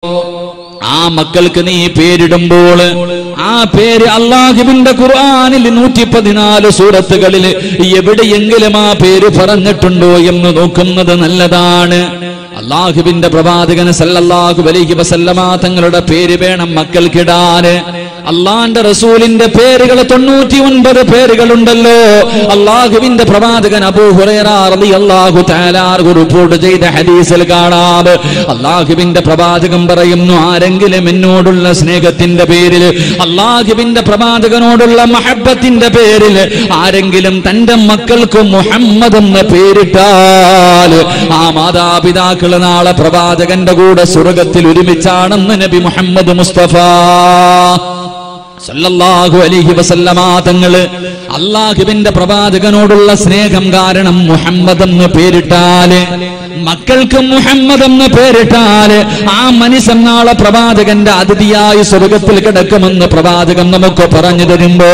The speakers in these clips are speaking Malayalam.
ആ മക്കൾക്ക് നീ പേരിടുമ്പോൾ ആ പേര് അല്ലാഹുവിന്റെ ഖുർആനിൽ 114 സൂറത്തുകളിൽ എവിടെയെങ്കിലും ആ പേര് പറഞ്ഞിട്ടുണ്ടോ എന്ന് നോക്കുന്നത് നല്ലതാണ്. അല്ലാഹുവിന്റെ പ്രവാചകൻ സല്ലല്ലാഹു അലൈഹി വസല്ലമ തങ്ങളുടെ പേര് വേണം മക്കൾക്കിടാൻ. അള്ളാന്റെ റസൂലിന്റെ പേരുകൾ 99 പേരുകളുണ്ടല്ലോ. അല്ലാഹുവിന്റെ പ്രവാചകൻ അബൂ ഹുറൈറ റളിയല്ലാഹു തആല റിപ്പോർട്ട് ചെയ്ത ഹദീസിൽ കാണാം, അല്ലാഹുവിന്റെ പ്രവാചകൻ പറയുന്നു, ആരെങ്കിലും എന്നോടുള്ള സ്നേഹത്തിന്റെ പേരിൽ, അല്ലാഹുവിന്റെ പ്രവാചകനോടുള്ള മഹബ്ബത്തിന്റെ പേരിൽ ആരെങ്കിലും തന്റെ മക്കൾക്ക് മുഹമ്മദ് എന്ന് പേരിട്ടാൽ ആ മാതാപിതാക്കൾ നാളെ പ്രവാചകന്റെ കൂടെ സ്വർഗ്ഗത്തിൽ ഒരുമിച്ചാണെന്ന് നബി മുഹമ്മദ് മുസ്തഫ സല്ലല്ലാഹു അലൈഹി വസല്ലമ തങ്ങള് അല്ലാഹുവിന്റെ പ്രവാചകനോടുള്ള സ്നേഹം കാരണം മുഹമ്മദ് എന്ന് പേരിട്ടാല്, മക്കൾക്ക് മുഹമ്മദ് എന്ന് പേരിട്ടാല് ആ മനുഷ്യൻ നാളെ പ്രവാചകന്റെ അതിഥിയായി സ്വർഗ്ഗത്തിൽ കിടക്കുമെന്ന് പ്രവാചകൻ നമുക്ക് പറഞ്ഞു തരുമ്പോ,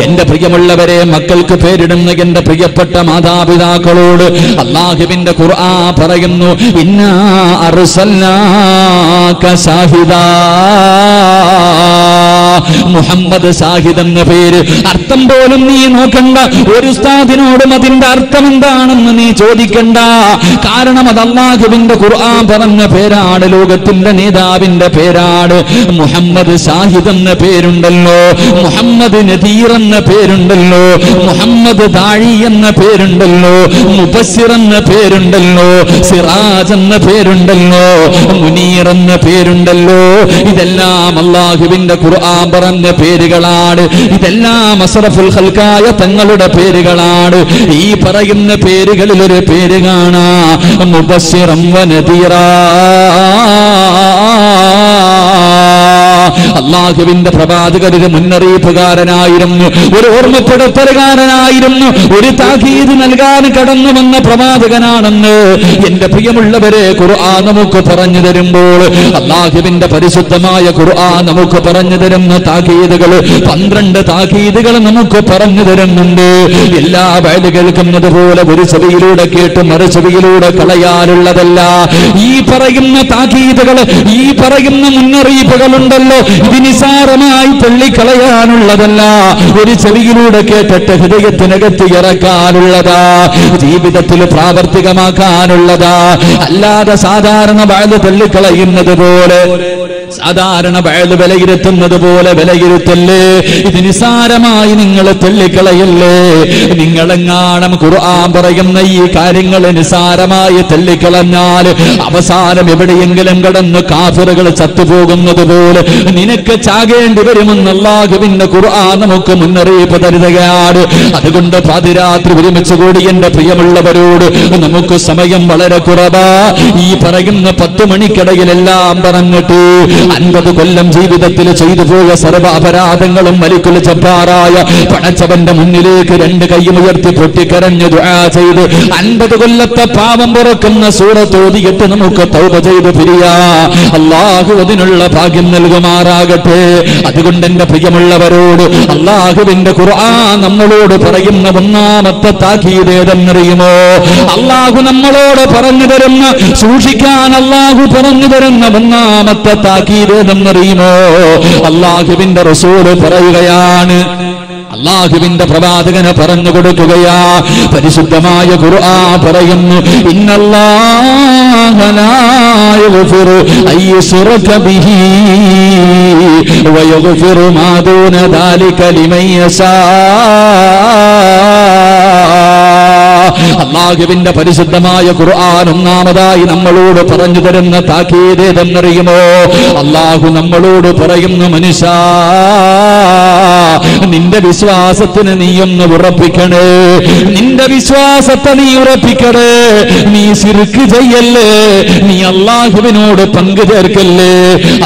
എന്റെ പ്രിയമുള്ളവരെ, മക്കൾക്ക് പേരിടുന്ന എന്റെ പ്രിയപ്പെട്ട മാതാപിതാക്കളോട് അല്ലാഹുവിന്റെ ഖുർആൻ പറയുന്നു, ഇന്നാ അർസൽനാക ഷാഹിദാ. മുഹമ്മദ് ഷാഹിദ് എന്ന പേര് അർത്ഥം പോലും നീ നോക്കണ്ട. ഒരു ഉസ്താദിനോടും അതിന്റെ അർത്ഥം എന്താണെന്ന് നീ ചോദിക്കണ്ട. കാരണം അത് അല്ലാഹുവിന്റെ ഖുർആൻ പറഞ്ഞ പേരാണ്, ലോകത്തിന്റെ നേതാവിന്റെ പേരാണ്. മുഹമ്മദ് ഷാഹിദ് എന്ന പേരുണ്ടല്ലോ, മുഹമ്മദ് നദീർ എന്ന പേരുണ്ടല്ലോ, മുഹമ്മദ് ദാഴി എന്ന പേരുണ്ടല്ലോ, മുബസ്സിർ എന്ന പേരുണ്ടല്ലോ, സിറാജ് എന്ന പേരുണ്ടല്ലോ, മുനീർ എന്ന പേരുണ്ടല്ലോ. ഇതെല്ലാം അല്ലാഹുവിന്റെ ഖുർആൻ പറഞ്ഞ പേരുകളാണ്. ഇതെല്ലാം അസ്റഫുൽ ഖൽഖായ തങ്ങളുടെ പേരുകളാണ്. ഈ പറയുന്ന പേരുകളിൽ ഒരു പേര് കാണാ, മുബസ്സിറൻ വനദീറാ. അല്ലാഹുവിന്റെ പ്രവാചകൻ ഒരു മുന്നറിയിപ്പുകാരനായിരുന്നു, ഒരു ഓർമ്മപ്പെടുത്തലുകാരനായിരുന്നു, ഒരു താക്കീത് നൽകാൻ കടന്നു വന്ന പ്രവാചകനാണെന്ന് എന്റെ പ്രിയമുള്ളവരെ ഖുർആൻ നമുക്ക് പറഞ്ഞു തരുമ്പോൾ, അല്ലാഹുവിന്റെ പരിശുദ്ധമായ ഖുർആൻ നമുക്ക് പറഞ്ഞു തരുന്ന താക്കീതുകൾ 12 താക്കീതുകൾ നമുക്ക് പറഞ്ഞു തരുന്നുണ്ട്. എല്ലാ വയല് കേൾക്കുന്നത് പോലെ ഒരു ചെവിയിലൂടെ കേട്ട് മറു ചെവിയിലൂടെ കളയാനുള്ളതല്ല. ഈ പറയുന്ന താക്കീതുകൾ, ഈ പറയുന്ന മുന്നറിയിപ്പുകളുണ്ടല്ലോ, ഇത് നിസാരമായി തള്ളിക്കളയാനുള്ളതല്ല. ഒരു ചെവിയിലൂടെ കേട്ടിട്ട് ഹൃദയത്തിനകത്ത് ഇറക്കാനുള്ളതാ, ജീവിതത്തിൽ പ്രാവർത്തികമാക്കാനുള്ളതാ. അല്ലാതെ സാധാരണ വയല് തള്ളിക്കളയുന്നത് പോലെ, സാധാരണ വയല് വിലയിരുത്തുന്നത് പോലെ വിലയിരുത്തല്ലേ. ഇത് നിസാരമായി നിങ്ങൾ തള്ളിക്കളയല്ലേ. നിങ്ങളെങ്ങാണം ഖുർആൻ പറയുന്ന ഈ കാര്യങ്ങൾ നിസാരമായി തള്ളിക്കളഞ്ഞാൽ അവസാനം എവിടെയെങ്കിലും കടന്ന് കാഫിറുകൾ ചത്തുപോകുന്നത് പോലെ നിനക്ക് ചാകേണ്ടി വരുമെന്ന് അല്ലാഹുവിന്റെ ഖുർആൻ നമുക്ക് മുന്നറിയിപ്പ് തരുകയാണ്. അതുകൊണ്ട് പാതിരാത്രി ഒരുമിച്ച് കൂടി എന്റെ പ്രിയമുള്ളവരോട്, നമുക്ക് സമയം വളരെ കുറവാ. ഈ പറയുന്ന 10 മണിക്കിടയിലെല്ലാം പറഞ്ഞിട്ട് 50 കൊല്ലം ജീവിതത്തിൽ ചെയ്തു പോയ സർവ്വ അപരാധങ്ങളും മലിക്കുൽ ജബ്ബാറായ പടച്ചവന്റെ മുന്നിലേക്ക് 2 കൈയും ഉയർത്തി പൊട്ടിക്കരഞ്ഞ് ദുആ ചെയ്ത് 50 കൊല്ലത്തെ പാപം പുറക്കുന്ന സൂറത്ത് ഓതിയിട്ട് നമുക്ക് തൗബ ചെയ്ത് പിരിയാ. അല്ലാഹു അതിനുള്ള ഭാഗ്യം നൽകുമാറാകട്ടെ. അതുകൊണ്ട് എന്റെ പ്രിയമുള്ളവരോട് അല്ലാഹുവിന്റെ ഖുർആൻ നമ്മളോട് പറയുന്ന ഒന്നാമത്തെ താക്കീത് ഏതെന്നറിയുമോ? അല്ലാഹു നമ്മളോട് പറഞ്ഞു തരുന്ന, സൂക്ഷിക്കാൻ അല്ലാഹു പറഞ്ഞു തരുന്ന ഒന്നാമത്തെ താക്കീത് ഏതെന്നറിയുമോ? അല്ലാഹുവിന്റെ റസൂൽ പറയുകയാണ്, അല്ലാഹുവിന്റെ പ്രവാചകനെ പറഞ്ഞു കൊടുക്കുകയാ. പരിശുദ്ധമായ ഖുർആൻ പറയുന്നു, ഇന്നല്ലാഹ ലാ യഗ്ഫിറു അയ്യുശ്റക ബിഹി വയഗ്ഫിറു മാ ദൂന ദാലിക ലിമൻ യശാ. അല്ലാഹുവിന്റെ പരിശുദ്ധമായ ഖുർആൻ ഒന്നാമതായി നമ്മളോട് പറഞ്ഞു തരുന്ന താക്കീത് ഏതെന്നറിയുമോ? അല്ലാഹു നമ്മളോട് പറയുന്നു, മനുഷ്യാ, നിന്റെ വിശ്വാസത്തിന് നീയൊന്ന് ഉറപ്പിക്കണേ, നിന്റെ വിശ്വാസത്തെ നീ ഉറപ്പിക്കണേ. നീ ശിർക്ക് ചെയ്യല്ലേ, നീ അല്ലാഹുവിനോട് പങ്കു ചേർക്കല്ലേ.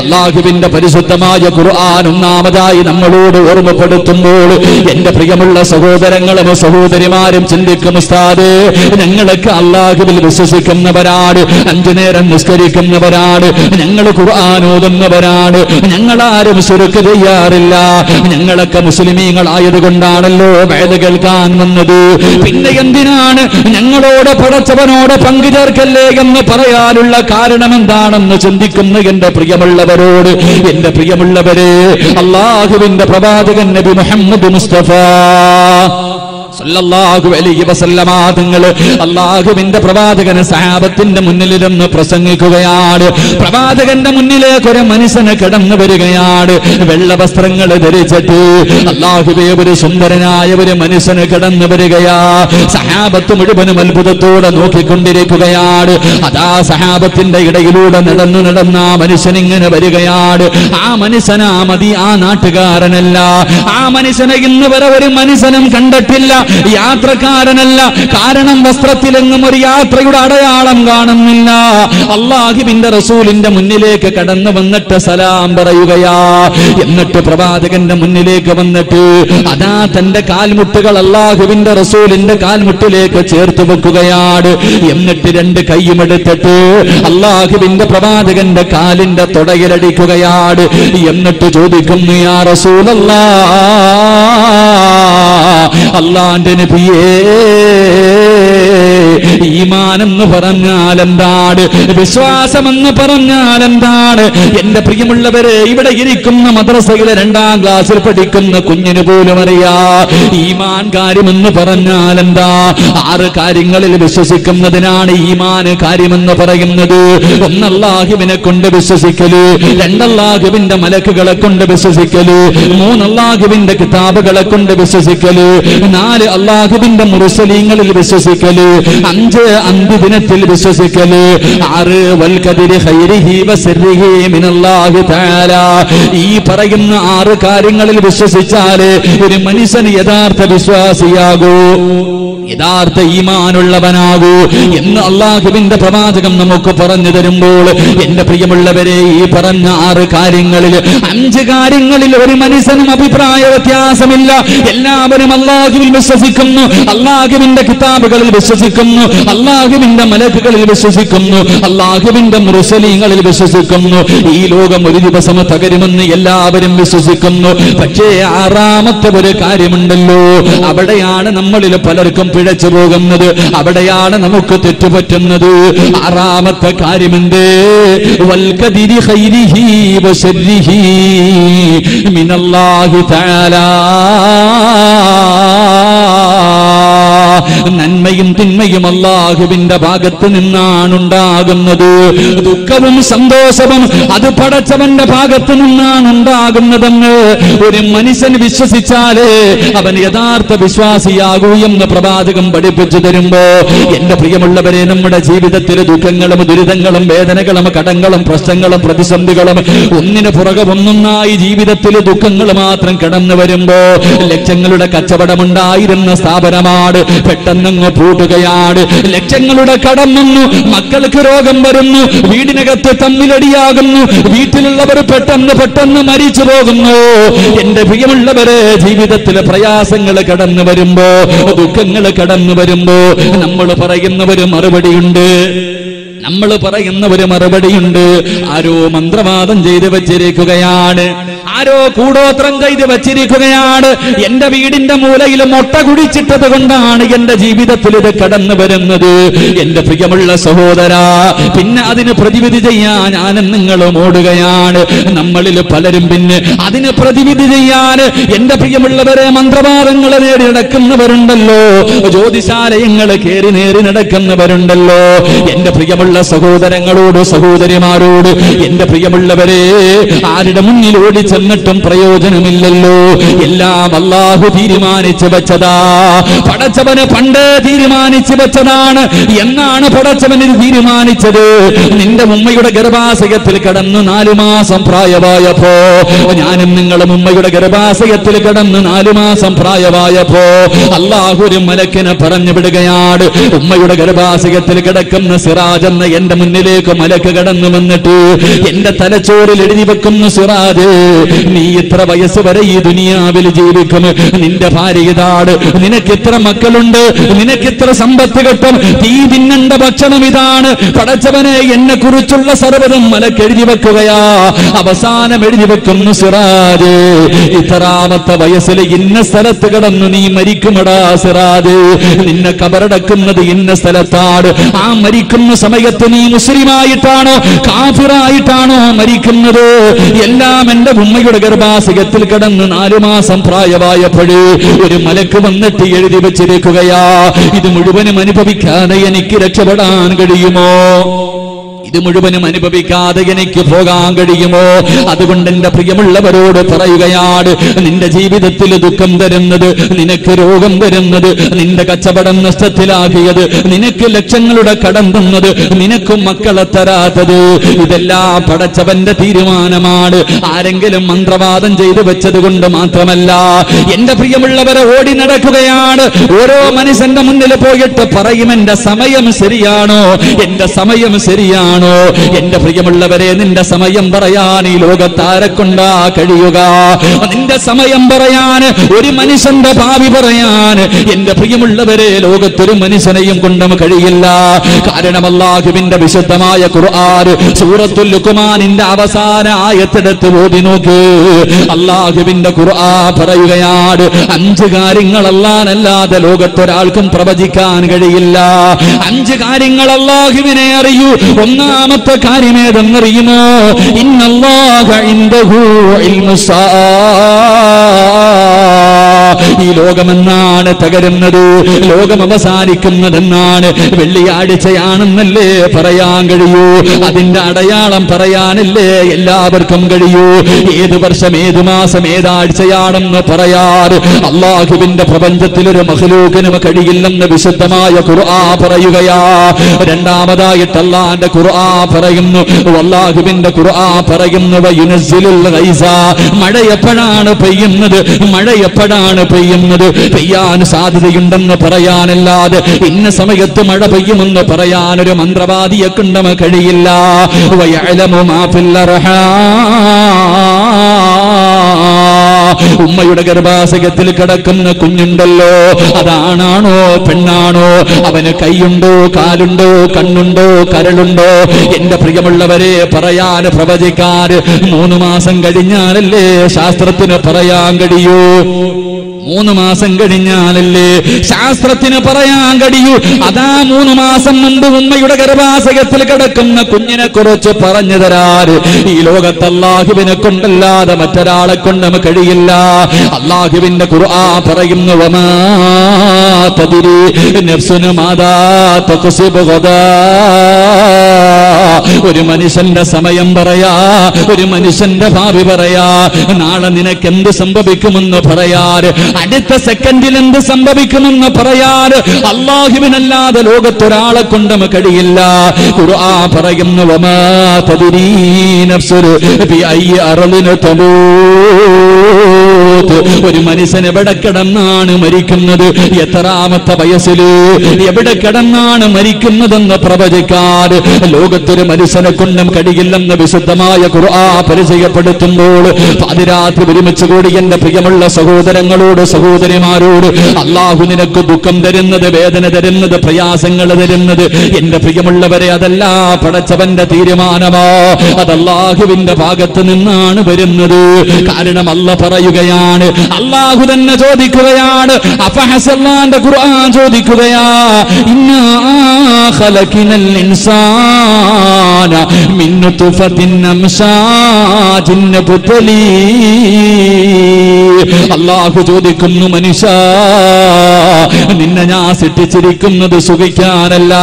അല്ലാഹുവിന്റെ പരിശുദ്ധമായ ഖുർആൻ ഒന്നാമതായി നമ്മളോട് ഓർമ്മപ്പെടുത്തുമ്പോൾ എന്റെ പ്രിയമുള്ള സഹോദരങ്ങളും സഹോദരിമാരും ചിന്തിക്കും, ഉസ്താദേ, ഞങ്ങളൊക്കെ അല്ലാഹുവിൽ വിശ്വസിക്കുന്നവരാണ്, 5 നേരം നിസ്കരിക്കുന്നവരാണ്, ഞങ്ങൾ ഖുർആൻ ഓതുന്നവരാണ്, ഞങ്ങളാരും ശിർക്ക് ചെയ്യാറില്ല, ഞങ്ങളൊക്കെ ഞങ്ങളൊക്കെ മുസ്ലിമീങ്ങളായതുകൊണ്ടാണല്ലോ വേദ കേൾക്കാൻ വന്നത്. പിന്നെ എന്തിനാണ് ഞങ്ങളോട് പടച്ചവനോട് പങ്കു ചേർക്കല്ലേ എന്ന് പറയാനുള്ള കാരണം എന്താണെന്ന് ചിന്തിക്കുന്ന എന്റെ പ്രിയമുള്ളവരോട്, എന്റെ പ്രിയമുള്ളവരെ, അല്ലാഹുവിന്റെ പ്രവാചകൻ നബി മുഹമ്മദ് മുസ്തഫ സല്ലല്ലാഹു അലൈഹി വസല്ലമ തങ്ങൾ അല്ലാഹുവിന്റെ പ്രവാചകൻ സഹാബത്തിന്റെ മുന്നിലിരുന്ന് പ്രസംഗിക്കുകയാണ്. പ്രവാചകന്റെ മുന്നിലേക്ക് ഒരു മനുഷ്യന് കടന്നു വരികയാണ്. വെള്ള വസ്ത്രങ്ങൾ ധരിച്ചിട്ട് അല്ലാഹുവേ ഒരു സുന്ദരനായ ഒരു മനുഷ്യന് കടന്നു വരികയാ. സഹാബത്ത് മുഴുവനും അത്ഭുതത്തോടെ നോക്കിക്കൊണ്ടിരിക്കുകയാണ്. അതാ സഹാബത്തിന്റെ ഇടയിലൂടെ നടന്ന് ആ മനുഷ്യൻ ഇങ്ങനെ വരികയാണ്. ആ മനുഷ്യനാ മതി ആ നാട്ടുകാരനല്ല. ആ മനുഷ്യനെ ഇന്ന് വരെ ഒരു മനുഷ്യനും കണ്ടിട്ടില്ല. യാത്രക്കാരനല്ല. കാരണം വസ്ത്രത്തിലെങ്ങും ഒരു യാത്രയുടെ അടയാളം കാണുന്നില്ല. അല്ലാഹുവിന്റെ റസൂലിന്റെ മുന്നിലേക്ക് കടന്നു വന്നിട്ട് സലാം പറയുകയാ. എന്നിട്ട് പ്രവാചകന്റെ മുന്നിലേക്ക് വന്നിട്ട് അതാ തന്റെ കാൽമുട്ടുകൾ അല്ലാഹുവിന്റെ റസൂലിന്റെ കാൽമുട്ടിലേക്ക് ചേർത്ത് വെക്കുകയാണ്. എന്നിട്ട് രണ്ട് കൈയുമെടുത്തിട്ട് അല്ലാഹുവിന്റെ പ്രവാചകന്റെ കാലിന്റെ തുടയിലടിക്കുകയാണ്. എന്നിട്ട് ചോദിക്കുന്നു, യാ റസൂലല്ലാഹ്, അല്ലാഹുവിന്റെ നബിയേ, ഈമാൻ എന്ന് പറഞ്ഞാൽ എന്താണ്? വിശ്വാസം എന്ന് പറഞ്ഞാൽ എന്താണ്? എന്റെ പ്രിയമുള്ളവരെ, ഇവിടെ ഇരിക്കുന്ന മദ്രസയിലെ 2ാം ക്ലാസ്സിൽ പഠിക്കുന്ന കുഞ്ഞിന് പോലും അറിയാ ഈമാൻ കാര്യമെന്ന് പറഞ്ഞാൽ എന്താ. 6 കാര്യങ്ങളിൽ വിശ്വസിക്കുന്നതിനാണ് ഈമാൻ കാര്യമെന്ന് പറയുന്നത്. 1 അല്ലാഹുവിനെ കൊണ്ട് വിശ്വസിക്കല്, 2 അല്ലാഹുവിന്റെ മലക്കുകളെ കൊണ്ട് വിശ്വസിക്കല്, 3 അല്ലാഹുവിന്റെ കിതാബുകളെ കൊണ്ട് വിശ്വസിക്കല്, 4 അല്ലാഹുവിന്റെ മുർസലീങ്ങളിൽ വിശ്വസിക്കല്, 5 അന്ത്യദിനത്തിൽ വിശ്വസിക്കല്, 6 വൽ ഖദരി ഖൈരിഹി വശർരിഹി മിനല്ലാഹി തആല. ഈ പറയുന്ന 6 കാര്യങ്ങളിൽ വിശ്വസിച്ചാലേ ഒരു മനുഷ്യന് യഥാർത്ഥ വിശ്വാസിയാകൂ, യഥാർത്ഥ ഈമാനുള്ളവനാകൂ എന്ന് അല്ലാഹുവിന്റെ പ്രവാചകം നമുക്ക് പറഞ്ഞു തരുമ്പോൾ, എന്റെ പ്രിയമുള്ളവരെ, ഈ പറഞ്ഞ 6 കാര്യങ്ങളിൽ 5 കാര്യങ്ങളിൽ ഒരു മനുഷ്യനും അഭിപ്രായ വ്യത്യാസമില്ല. എല്ലാവരും അല്ലാഹുവിൽ വിശ്വസിക്കുന്നു, അല്ലാഹുവിന്റെ കിതാബുകളിൽ വിശ്വസിക്കുന്നു, അല്ലാഹുവിന്റെ മലക്കുകളിൽ വിശ്വസിക്കുന്നു, അല്ലാഹുവിന്റെ മുർസലീങ്ങളിൽ വിശ്വസിക്കുന്നു. ഈ ലോകം ഒരു ദിവസം തകരുമെന്ന് എല്ലാവരും വിശ്വസിക്കുന്നു. പക്ഷേ 6ാമത്തെ ഒരു കാര്യമുണ്ടല്ലോ, അവിടെയാണ് നമ്മളിൽ പലർക്കും പിഴച്ചു പോകുന്നത്, അവിടെയാണ് നമുക്ക് തെറ്റുപറ്റുന്നത്. 6ാമത്തെ കാര്യമെന്ത്? വൽ ഖദരി ഖൈരിഹി വശർരിഹി മിനല്ലാഹി തആല. നന്മയും തിന്മയും അല്ലാഹുവിന്റെ ഭാഗത്ത് നിന്നാണ് ഉണ്ടാകുന്നത്. ദുഃഖവും സന്തോഷവും അത് പടച്ചവന്റെ ഭാഗത്ത് നിന്നാണ് ഉണ്ടാകുന്നതെന്ന് ഒരു മനുഷ്യൻ വിശ്വസിച്ചാലേ അവൻ യഥാർത്ഥ വിശ്വാസിയാകൂ എന്ന് പ്രവാചകം പഠിപ്പിച്ചു തരുമ്പോ, എന്റെ പ്രിയമുള്ളവരെ, നമ്മുടെ ജീവിതത്തിലെ ദുഃഖങ്ങളും ദുരിതങ്ങളും വേദനകളും കടങ്ങളും പ്രശ്നങ്ങളും പ്രതിസന്ധികളും ഒന്നിനു പുറകെ ഒന്നൊന്നായി ജീവിതത്തിൽ ദുഃഖങ്ങൾ മാത്രം കടന്നു വരുമ്പോ, ലക്ഷങ്ങളുടെ കച്ചവടമുണ്ടായിരുന്ന സ്ഥാപനമാണ് പെട്ടെന്നങ്ങ് പൂട്ടുകയാണ്. ലക്ഷങ്ങളുടെ കടം വന്നു, മക്കൾക്ക് രോഗം വരുന്നു, വീടിനകത്ത് തമ്മിലടിയാകുന്നു, വീട്ടിലുള്ളവർ പെട്ടെന്ന് മരിച്ചു പോകുന്നു. എന്റെ പ്രിയമുള്ളവരെ, ജീവിതത്തിലെ പ്രയാസങ്ങൾ കടന്നു വരുമ്പോ, ദുഃഖങ്ങൾ കടന്നു വരുമ്പോ നമ്മൾ പറയുന്ന ഒരു മറുപടിയുണ്ട്. ആരോ മന്ത്രവാദം ചെയ്ത് വച്ചിരിക്കുകയാണ്, ആരോ കൂടോത്രം ചെയ്ത് വച്ചിരിക്കുകയാണ്. എന്റെ വീടിന്റെ മൂലയിൽ മുട്ട കുടിച്ചിട്ടത് കൊണ്ടാണ് എന്റെ ജീവിതത്തിൽ ഇത് കടന്നു വരുന്നത്. എന്റെ പ്രിയമുള്ള സഹോദരാ, പിന്നെ അതിന് പ്രതിവിധി ചെയ്യാൻ ഞാനും നിങ്ങളും ഓടുകയാണ്. നമ്മളിൽ പലരും പിന്നെ അതിന് പ്രതിവിധി ചെയ്യാൻ, എന്റെ പ്രിയമുള്ളവരെ, മന്ത്രവാദങ്ങൾ നേടി നടക്കുന്നവരുണ്ടല്ലോ, ജ്യോതിശാലയങ്ങൾ കയറി നേരി നടക്കുന്നവരുണ്ടല്ലോ. എന്റെ പ്രിയമുള്ള സഹോദരങ്ങളോട് സഹോദരിമാരോട്, എന്റെ പ്രിയമുള്ളവരെ, ആരുടെ മുന്നിൽ ഓടി ചെന്നിട്ടും പ്രയോജനമില്ലല്ലോ. എല്ലാം അല്ലാഹു തീരുമാനിച്ചു വെച്ചതാ. പടച്ചവന് പണ്ട് തീരുമാനിച്ചു വെച്ചതാണ്. എന്നാണ് പടച്ചവൻ ഇത് തീരുമാനിച്ചത്? നിന്റെ ഉമ്മയുടെ ഗർഭാശയത്തിൽ കടന്നു 4 മാസം പ്രായമായപ്പോ, ഞാനും നിങ്ങളും ഉമ്മയുടെ ഗർഭാശയത്തിൽ കടന്ന് 4 മാസം പ്രായമായപ്പോ അല്ലാഹു ഒരു മലക്കിനെ പറഞ്ഞു വിടുകയാണ്. ഉമ്മയുടെ ഗർഭാശയത്തിൽ കിടക്കുന്ന സിറാജ് എന്ന എന്റെ മുന്നിലേക്ക് മലക്ക് കടന്നു വന്നിട്ട് എന്റെ തലച്ചോറിൽ എഴുതി വെക്കുന്നു, സിറാജ്, നീ ഇത്ര വയസ്സ് വരെ ഈ ദുനിയാവിൽ ജീവിക്കും, നിന്റെ ഭാര്യ ഇതാണ്, നിനക്ക് ഇത്ര മക്കളുണ്ട്, നിനക്ക് ഇത്ര സമ്പത്ത് കിട്ടും, തീ തിന്നണ്ട ഭക്ഷണം ഇതാണ്. പടച്ചവനെ, എന്നെ കുറിച്ചുള്ള സർവ്വതും മലക്ക് എഴുതി വെക്കുകയാ. അവസാനം എഴുതി വെക്കുന്നു, സിറാജ്, ഇത്രാമത്തെ വയസ്സിൽ ഇന്ന സ്ഥലത്ത് കിടന്നു നീ മരിക്കുമടാ സിറാജ്, നിന്നെ കബറടക്കുന്നത് ഇന്ന സ്ഥലത്താണ്. ആ മരിക്കുന്ന സമയത്ത് നീ മുസ്ലിമായിട്ടാണോ കാഫിറായിട്ടാണോ മരിക്കുന്നത്? എല്ലാം എന്റെ ഉമ്മയുടെ ഗർഭാശയത്തിൽ കിടന്ന് 4 മാസം പ്രായമായപ്പോഴേ ഒരു മലക്ക് വന്നിട്ട് എഴുതി വെച്ചിരിക്കുകയാ. ഇത് മുഴുവനും അനുഭവിക്കാതെ എനിക്ക് രക്ഷപ്പെടാൻ കഴിയുമോ? ഇത് മുഴുവനും അനുഭവിക്കാതെ എനിക്ക് പോകാൻ കഴിയുമോ? അതുകൊണ്ട് എന്റെ പ്രിയമുള്ളവരോട് പറയുകയാണ്, നിന്റെ ജീവിതത്തിൽ ദുഃഖം തരുന്നത്, നിനക്ക് രോഗം തരുന്നത്, നിന്റെ കച്ചവടം നഷ്ടത്തിലാക്കിയത്, നിനക്ക് ലക്ഷങ്ങളുടെ കടം തന്നത്, നിനക്ക് മക്കളെ തരാത്തത്, ഇതെല്ലാം പടച്ചവന്റെ തീരുമാനമാണ്. ആരെങ്കിലും മന്ത്രവാദം ചെയ്തു വെച്ചത് കൊണ്ട് മാത്രമല്ല. എന്റെ പ്രിയമുള്ളവരെ, ഓടി നടക്കുകയാണ്. ഓരോ മനുഷ്യന്റെ മുന്നിൽ പോയിട്ട് പറയും, എന്റെ സമയം ശരിയാണോ, എന്റെ സമയം ശരിയാണോ? എന്റെ പ്രിയമുള്ളവരെ, നിന്റെ സമയം പറയാൻ ഈ ലോകത്താരെ കൊണ്ടാ കഴിയുക? നിന്റെ സമയം പറയാൻ, ഒരു മനുഷ്യന്റെ ഭാവി പറയാൻ എന്റെ പ്രിയമുള്ളവരെ ലോകത്തൊരു മനുഷ്യനെയും കൊണ്ടും കഴിയില്ല. കാരണം അല്ലാഹുവിന്റെ വിശുദ്ധമായ ഖുർആൻ സൂറത്തുൽ ലുഖ്മാനിന്റെ അവസാന ആയത്തെടുത്ത് ഓതി നോക്ക്. അല്ലാഹുവിന്റെ ഖുർആൻ പറയുകയാണ്, 5 കാര്യങ്ങൾ അല്ലാഹുവല്ലാതെ ലോകത്തൊരാൾക്കും പ്രവചിക്കാൻ കഴിയില്ല. 5 കാര്യങ്ങൾ അല്ലാഹുവിനെ അറിയൂ. ഒന്നാമത്തെ കാര്യം ഏതെന്നറിയുമോ? ഇന്നല്ലാഹ ഇൻദഹു ഇൽമുസ്സാ. ഈ ലോകമെന്നാണ് തകരുന്നത്, ലോകം അവസാനിക്കുന്നതെന്നാണ്. വെള്ളിയാഴ്ചയാണെന്നല്ലേ പറയാൻ കഴിയൂ? അതിന്റെ അടയാളം പറയാനല്ലേ എല്ലാവർക്കും കഴിയൂ? ഏത് വർഷം, ഏത് മാസം, ഏതാഴ്ചയാണെന്ന് പറയാറ് അല്ലാഹുവിന്റെ പ്രപഞ്ചത്തിൽ ഒരു മഖ്ലൂഖിനും കഴിയില്ലെന്ന് വിശുദ്ധമായ ഖുർആൻ പറയുകയാ. രണ്ടാമതായിട്ട് അല്ലാഹുവിന്റെ ഖുർആൻ പറയുന്നു, അല്ലാഹുവിന്റെ ഖുർആൻ പറയുന്നു, വയുനസ്സിലുൽ ഗൈസ. മഴ എപ്പോഴാണ് പെയ്യുന്നത്, മഴ എപ്പോഴാണ് പെയ്യുന്നത്, പെയ്യാൻ സാധ്യതയുണ്ടെന്ന് പറയാനല്ലാതെ ഇന്ന സമയത്ത് മഴ പെയ്യുമെന്ന് പറയാൻ ഒരു മന്ത്രവാദിയെ കൊണ്ടും കഴിയില്ല. വയഅലമു മാ ഫിൽ അർഹാം. ഉമ്മയുടെ ഗർഭാശയത്തിൽ കിടക്കുന്ന കുഞ്ഞുണ്ടല്ലോ, അതാണാണോ പെണ്ണാണോ, അവന് കൈയുണ്ടോ കാലുണ്ടോ കണ്ണുണ്ടോ കരളുണ്ടോ? എന്റെ പ്രിയമുള്ളവരെ, പറയാൻ പ്രവചിക്കാൻ 3 മാസം കഴിഞ്ഞാലല്ലേ ശാസ്ത്രത്തിന് പറയാൻ കഴിയൂ? 3 മാസം കഴിഞ്ഞാലല്ലേ ശാസ്ത്രത്തിന് പറയാൻ കഴിയൂ? അതാ 3 മാസം മുമ്പ് ഉമ്മയുടെ ഗർഭാശയത്തിൽ കിടക്കുന്ന കുഞ്ഞിനെ കുറിച്ച് പറഞ്ഞു തരാറ് ഈ ലോകത്ത് അല്ലാഹുവിനെ കൊണ്ടല്ലാതെ മറ്റൊരാളെ കൊണ്ടും കഴിയില്ല. അല്ലാഹുവിന്റെ ഖുർആൻ പറയുന്നു, വമാ തദ്രി നഫ്സുൻ മാദാ തക്സിബു ഗദാ. ഒരു മനുഷ്യന്റെ സമയം പറയാ, ഒരു മനുഷ്യന്റെ ഭാവി പറയാ. നാളെ നിനക്ക് എന്ത് സംഭവിക്കുമെന്ന് പറയാറ്, അടുത്ത സെക്കൻഡിൽ എന്ത് സംഭവിക്കുമെന്ന് പറയാറ് അല്ലാഹുവിനല്ലാതെ ലോകത്തൊരാളെ കൊണ്ടും കഴിയില്ല. ഖുർആൻ പറയുന്നു, വമാ തദ്രീ നഫ്സുൻ ബിഅയ്യി അർളിൻ തമൂത്. ഒരു മനുഷ്യൻ എവിടെ കിടന്നാണ് മരിക്കുന്നത്, എത്രാമത്തെ വയസ്സിൽ എവിടെ കിടന്നാണ് മരിക്കുന്നതെന്ന് പ്രവചിക്കാൻ ലോകത്തൊരു മനുഷ്യനെ കൊണ്ടും കഴിയില്ലെന്ന് വിശുദ്ധമായ ഖുർആൻ പരിചയപ്പെടുത്തുമ്പോൾ പാതിരാത്രി ഒരുമിച്ച് കൂടി എന്റെ പ്രിയമുള്ള സഹോദരങ്ങളോട് സഹോദരിമാരോട്, അല്ലാഹു നിനക്ക് ദുഃഖം തരുന്നത്, വേദന തരുന്നത്, പ്രയാസങ്ങൾ തരുന്നത് എന്റെ പ്രിയമുള്ളവരെ അതല്ല പടച്ചവന്റെ തീരുമാനമോ, അത് അല്ലാഹുവിന്റെ ഭാഗത്ത് നിന്നാണ് വരുന്നത്. കാരണം അല്ലാഹു പറയുകയാണ്, അല്ലാഹു തന്നെ ചോദിക്കുകയാണ്. അഫഹസല്ലാന്റെ ഖുർആൻ ചോദിക്കുകയാ, ഇന്നാ ഖലഖനൽ ഇൻസാന മിൻ നുത്ഫത്തിൻ അംശാജിൻ നബ്തലീ. അല്ലാഹു ചോദിക്കുന്നു, മനുഷ്യ, നിന്നെ ഞാൻ സൃഷ്ടിച്ചിരിക്കുന്നത് സുഖിക്കാനല്ല.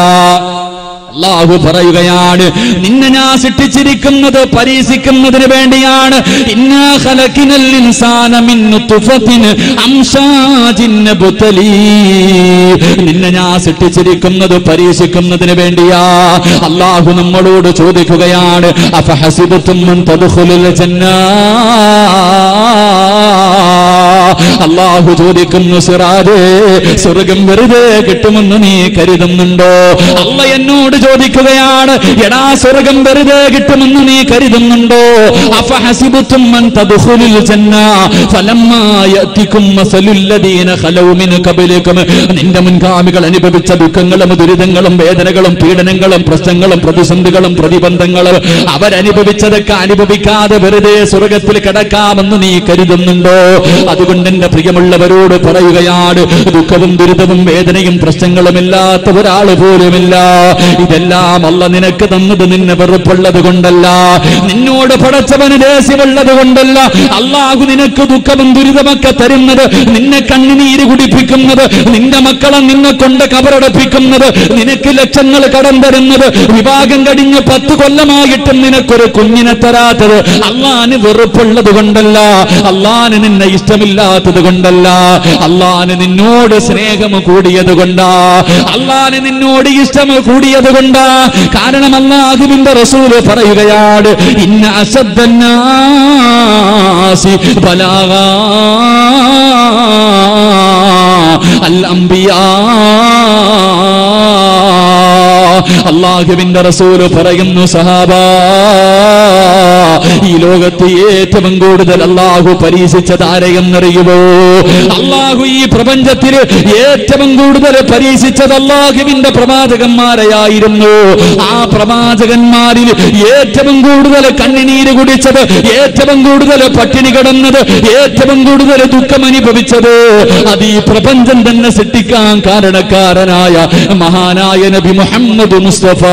അല്ലാഹു പറയുകയാണ്, നിന്നെ ഞാൻ സൃഷ്ടിച്ചിരിക്കുന്നത് പരീക്ഷിക്കുന്നതിന് വേണ്ടിയാണ്. ഇന്നാ ഖലഖനൽ ഇൻസാന മിൻ നുത്ഫത്തിൻ അംശാജിൻ നബ്തലീ. നിന്നെ ഞാൻ സൃഷ്ടിച്ചിരിക്കുന്നത് പരീക്ഷിക്കുന്നതിന് വേണ്ടിയാ. അല്ലാഹു നമ്മളോട് ചോദിക്കുകയാണ്, അഫഹസിബതും അൻ തദ്ഖുലുൽ ജന്ന. അല്ലാഹു ചോദിക്കുന്നു, സിറാജേ, സ്വർഗം വെറുതെ കിട്ടുമെന്ന് നീ കരുതുന്നുണ്ടോ? അല്ല എന്നോട് ചോദിക്കുകയാണ്, എടാ സ്വർഗം വെറുതെ കിട്ടുമെന്ന് നീ കരുതുന്നുണ്ടോ? അഫഹസിബതും അൻ തദ്ഖുലുൽ ജന്ന ഫലമ്മാ യഅതികും മസലുൽ ലദീന ഖലൗ മിൻ ഖബലികും. നിന്റെ മുൻഗാമികൾ അനുഭവിച്ച ദുഃഖങ്ങളും ദുരിതങ്ങളും വേദനകളും പീഡനങ്ങളും പ്രശ്നങ്ങളും പ്രതിസന്ധികളും പ്രതിബന്ധങ്ങളും അവരനുഭവിച്ചതൊക്കെ അനുഭവിക്കാതെ വെറുതെ സ്വർഗത്തിൽ കിടക്കാമെന്ന് നീ കരുതുന്നുണ്ടോ? അതുകൊണ്ട് എന്റെ പ്രിയമുള്ളവരോട് പറയുകയാണ്, ദുഃഖവും ദുരിതവും വേദനയും പ്രശ്നങ്ങളും ഇല്ലാത്ത ഒരാൾ പോലുമില്ല. ഇതെല്ലാം അല്ല നിനക്ക് തന്നത് നിന്നെ വെറുപ്പുള്ളത് കൊണ്ടല്ല, നിന്നോട് പടച്ചവന് ദേഷ്യമുള്ളത് കൊണ്ടല്ല. അല്ലാഹു നിനക്ക് ദുഃഖവും ദുരിതമൊക്കെ തരുന്നത്, നിന്നെ കണ്ണുനീര് കുടിപ്പിക്കുന്നത്, നിന്റെ മക്കളെ നിന്നെ കൊണ്ട് കബറടപ്പിക്കുന്നത്, നിനക്ക് ലക്ഷങ്ങൾ കടം തരുന്നത്, വിവാഹം കഴിഞ്ഞ് 10 കൊല്ലമായിട്ടും നിനക്കൊരു കുഞ്ഞിനെ തരാത്തത് അള്ളാന് വെറുപ്പുള്ളത് കൊണ്ടല്ല, അള്ളാന് നിന്നെ ഇഷ്ടമില്ലാത്തത് കൊണ്ടല്ല, അള്ളാന് നിന്നോട് സ്നേഹം കൂടിയത് കൊണ്ടാ, അള്ളാന് നിന്നോട് ഇഷ്ടം കൂടിയത് കൊണ്ടാ. കാരണം അല്ലാഹുവിന്റെ റസൂല് പറയുകയാണ്, ഇന്ന അസദ്ദന്നാസി ബലാഗാ അൽ അംബിയാ. അല്ലാഹുവിന്റെ റസൂല് പറയുന്നു, സഹാബാ, ഈ ലോകത്ത് ഏറ്റവും കൂടുതൽ അല്ലാഹു പരീക്ഷിച്ചത് ആരെയെന്നറിയുമോ? അല്ലാഹു ഈ പ്രപഞ്ചത്തിൽ ഏറ്റവും കൂടുതൽ പരീക്ഷിച്ചത് അല്ലാഹുവിന്റെ പ്രവാചകന്മാരെയായിരുന്നു. ആ പ്രവാചകന്മാരിൽ ഏറ്റവും കൂടുതൽ കണ്ണുനീര് കുടിച്ചത്, ഏറ്റവും കൂടുതൽ പട്ടിണി കിടന്നത്, ഏറ്റവും കൂടുതൽ ദുഃഖം അനുഭവിച്ചത് അത് ഈ പ്രപഞ്ചം തന്നെ സൃഷ്ടിക്കാൻ കാരണക്കാരനായ മഹാനായ നബി മുഹമ്മദ് മുസ്തഫ